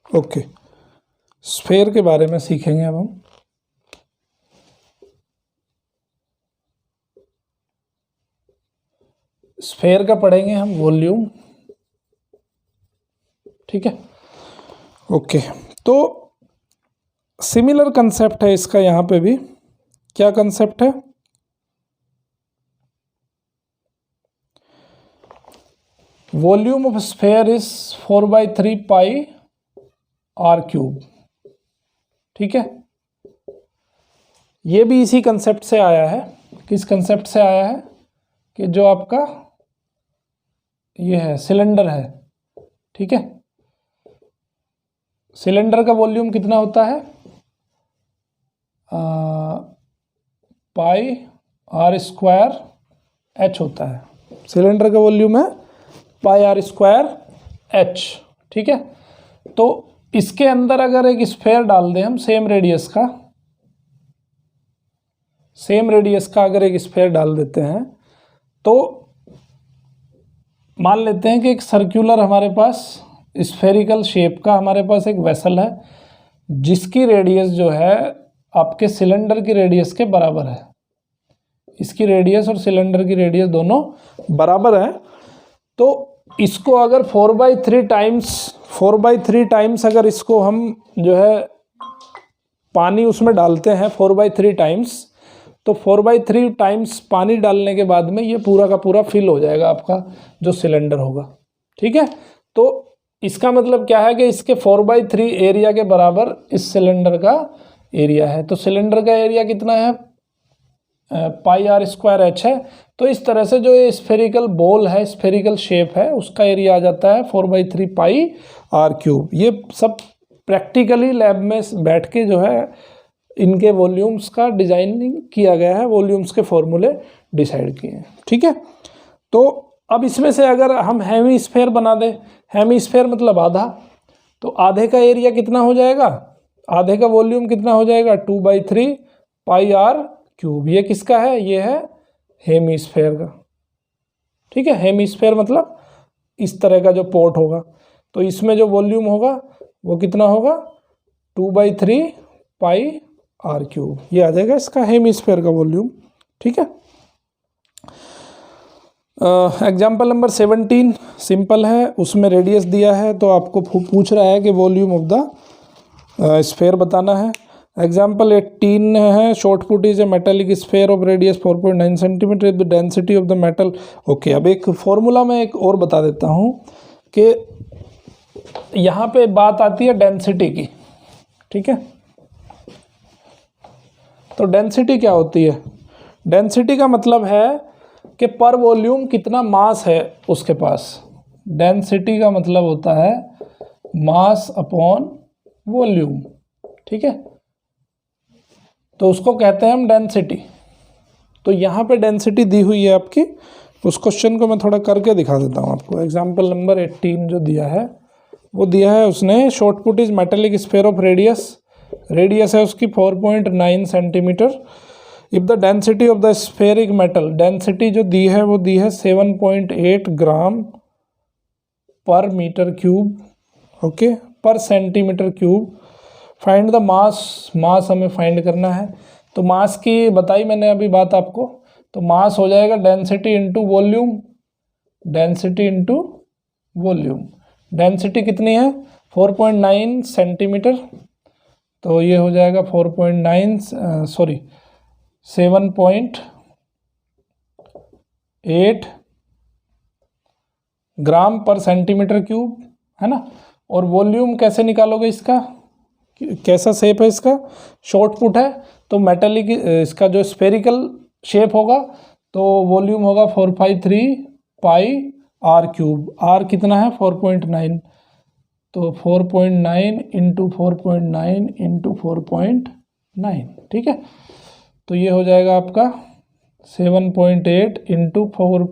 ओके, स्फेयर के बारे में सीखेंगे अब हम। स्फेयर का पढ़ेंगे हम वॉल्यूम। ठीक है, ओके। तो सिमिलर कंसेप्ट है इसका, यहाँ पे भी क्या कंसेप्ट है, volume of sphere is 4/3 pi are cube. ठीक है, ये भी इसी कंसेप्ट से आया है। किस कंसेप्ट से आया है, कि जो आपका ये है सिलेंडर है। ठीक है, सिलेंडर का वॉल्यूम कितना होता है, पाई आर स्क्वायर एच होता है। सिलेंडर का वॉल्यूम है पाई आर स्क्वायर एच, ठीक है। तो इसके अंदर अगर एक स्फेयर डाल दें हम सेम रेडियस का अगर एक स्फेयर डाल देते हैं, तो मान लेते हैं कि एक सर्कुलर हमारे पास स्फेरिकल शेप का हमारे पास एक वेसल है, जिसकी रेडियस जो है आपके सिलेंडर की रेडियस के बराबर है। इसकी रेडियस और सिलेंडर की रेडियस दोनों बराबर है। तो इसको अगर 4/3 टाइम्स अगर इसको हम जो है पानी उसमें डालते हैं 4/3 टाइम्स, तो 4/3 टाइम्स पानी डालने के बाद में ये पूरा का पूरा फिल हो जाएगा आपका जो सिलेंडर होगा, ठीक है। तो इसका मतलब क्या है कि इसके 4/3 एरिया के बराबर इस सिलेंडर का एरिया है। तो सिलेंडर का एरिया कितना है, पाई आर स्क्वायर एच है। तो इस तरह से जो ये स्फेरिकल बॉल है, स्फेरिकल शेप है, उसका एरिया आ जाता है 4/3 पाई आर क्यूब। ये सब प्रैक्टिकली लैब में बैठ के जो है इनके वॉल्यूम्स का डिजाइनिंग किया गया है, वॉल्यूम्स के फॉर्मूले डिसाइड किए हैं, ठीक है। तो अब इसमें से अगर हम हेमी स्फेयर बना दें, हेमी स्फेयर मतलब आधा, तो आधे का एरिया कितना हो जाएगा, आधे का वॉल्यूम कितना हो जाएगा 2/3 पाई आर क्यूब। ये किसका है, ये है हेमी स्फेयर का, ठीक है। हेमी स्फेयर मतलब इस तरह का जो पोर्ट होगा, तो इसमें जो वॉल्यूम होगा वो कितना होगा 2/3 पाई आर क्यूब। ये आ जाएगा इसका हेमी स्फेयर का वॉल्यूम, ठीक है। एग्जाम्पल नंबर 17 सिंपल है, उसमें रेडियस दिया है, तो आपको पूछ रहा है कि वॉल्यूम ऑफ द स्फेयर बताना है। एग्जाम्पल 18 है, short put is a metallic sphere of radius 4.9 centimetre, the density of the metal. Okay, अब एक फॉर्मूला में एक और बता देता हूँ कि यहाँ पे बात आती है डेंसिटी की, ठीक है। तो डेंसिटी क्या होती है, डेंसिटी का मतलब है कि पर वॉल्यूम कितना मास है उसके पास। डेंसिटी का मतलब होता है मास अपॉन वॉल्यूम, ठीक है। तो उसको कहते हैं हम डेंसिटी। तो यहाँ पे डेंसिटी दी हुई है आपकी, उस क्वेश्चन को मैं थोड़ा करके दिखा देता हूँ आपको। एग्जाम्पल नंबर 18 जो दिया है वो दिया है उसने, short put is metallic sphere of radius है उसकी 4.9 centimetre. If the density of the spheric metal, density जो दी है वो दी है 7.8 ग्राम पर मीटर क्यूब, ओके, पर centimetre cube. Find the mass हमें फाइंड करना है। तो मास की बताई मैंने अभी बात आपको, तो मास हो जाएगा डेंसिटी इंटू वॉल्यूम, डेंसिटी कितनी है 4.9 सेंटीमीटर, तो ये हो जाएगा 7.8 ग्राम पर सेंटीमीटर क्यूब, है ना। और वॉल्यूम कैसे निकालोगे, इसका कैसा शेप है, इसका शॉर्ट पुट है तो मेटेलिक, इसका जो स्फेरिकल शेप होगा तो वॉल्यूम होगा 4/3 पाई आर क्यूब। आर कितना है 4.9, तो 4.9 इंटू 4.9 इंटू 4.9, ठीक है। तो ये हो जाएगा आपका 7.8 इंटू 4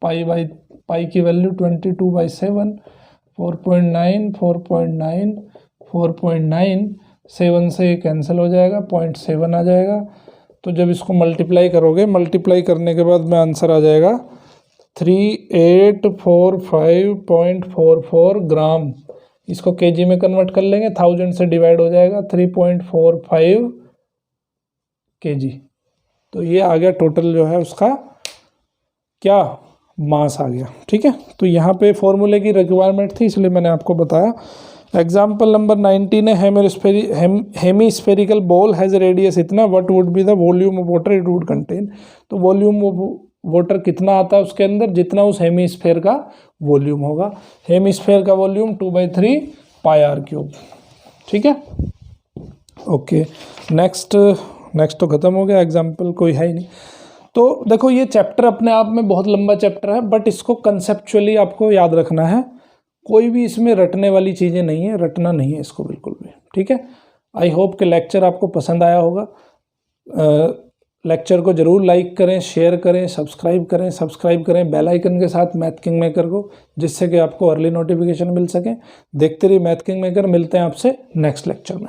पाई की वैल्यू 22/7, 4.9 4.9 4.9, 7 से कैंसिल हो जाएगा, 0.7 आ जाएगा। तो जब इसको मल्टीप्लाई करोगे, मल्टीप्लाई करने के बाद में आंसर आ जाएगा 3845.44 ग्राम। इसको केजी में कन्वर्ट कर लेंगे, 1000 से डिवाइड हो जाएगा, 3.45 केजी। तो ये आ गया टोटल जो है उसका क्या मास आ गया, ठीक है। तो यहाँ पे फॉर्मूले की रिक्वायरमेंट थी इसलिए मैंने आपको बताया। एग्जाम्पल नंबर 19 है, hemispherical ball has radius इतना, what would be the volume of water it would contain. तो वॉल्यूम ऑफ वाटर कितना आता है उसके अंदर, जितना उस हेमी स्फेयर का वॉल्यूम होगा। हेमी स्फेयर का वॉल्यूम 2/3 पाई आर क्यूब, ठीक है। ओके, नेक्स्ट तो ख़त्म हो गया, एग्जाम्पल कोई है ही नहीं। तो देखो ये चैप्टर अपने आप में बहुत लंबा चैप्टर है, बट इसको कंसेप्चुअली आपको याद रखना है। कोई भी इसमें रटने वाली चीज़ें नहीं है, रटना नहीं है इसको बिल्कुल भी, ठीक है। आई होप कि लेक्चर आपको पसंद आया होगा। लेक्चर को ज़रूर लाइक करें, शेयर करें, सब्सक्राइब करें बेल आइकन के साथ मैथ किंग मेकर को, जिससे कि आपको अर्ली नोटिफिकेशन मिल सके। देखते रहिए मैथ किंग मेकर। मिलते हैं आपसे नेक्स्ट लेक्चर में।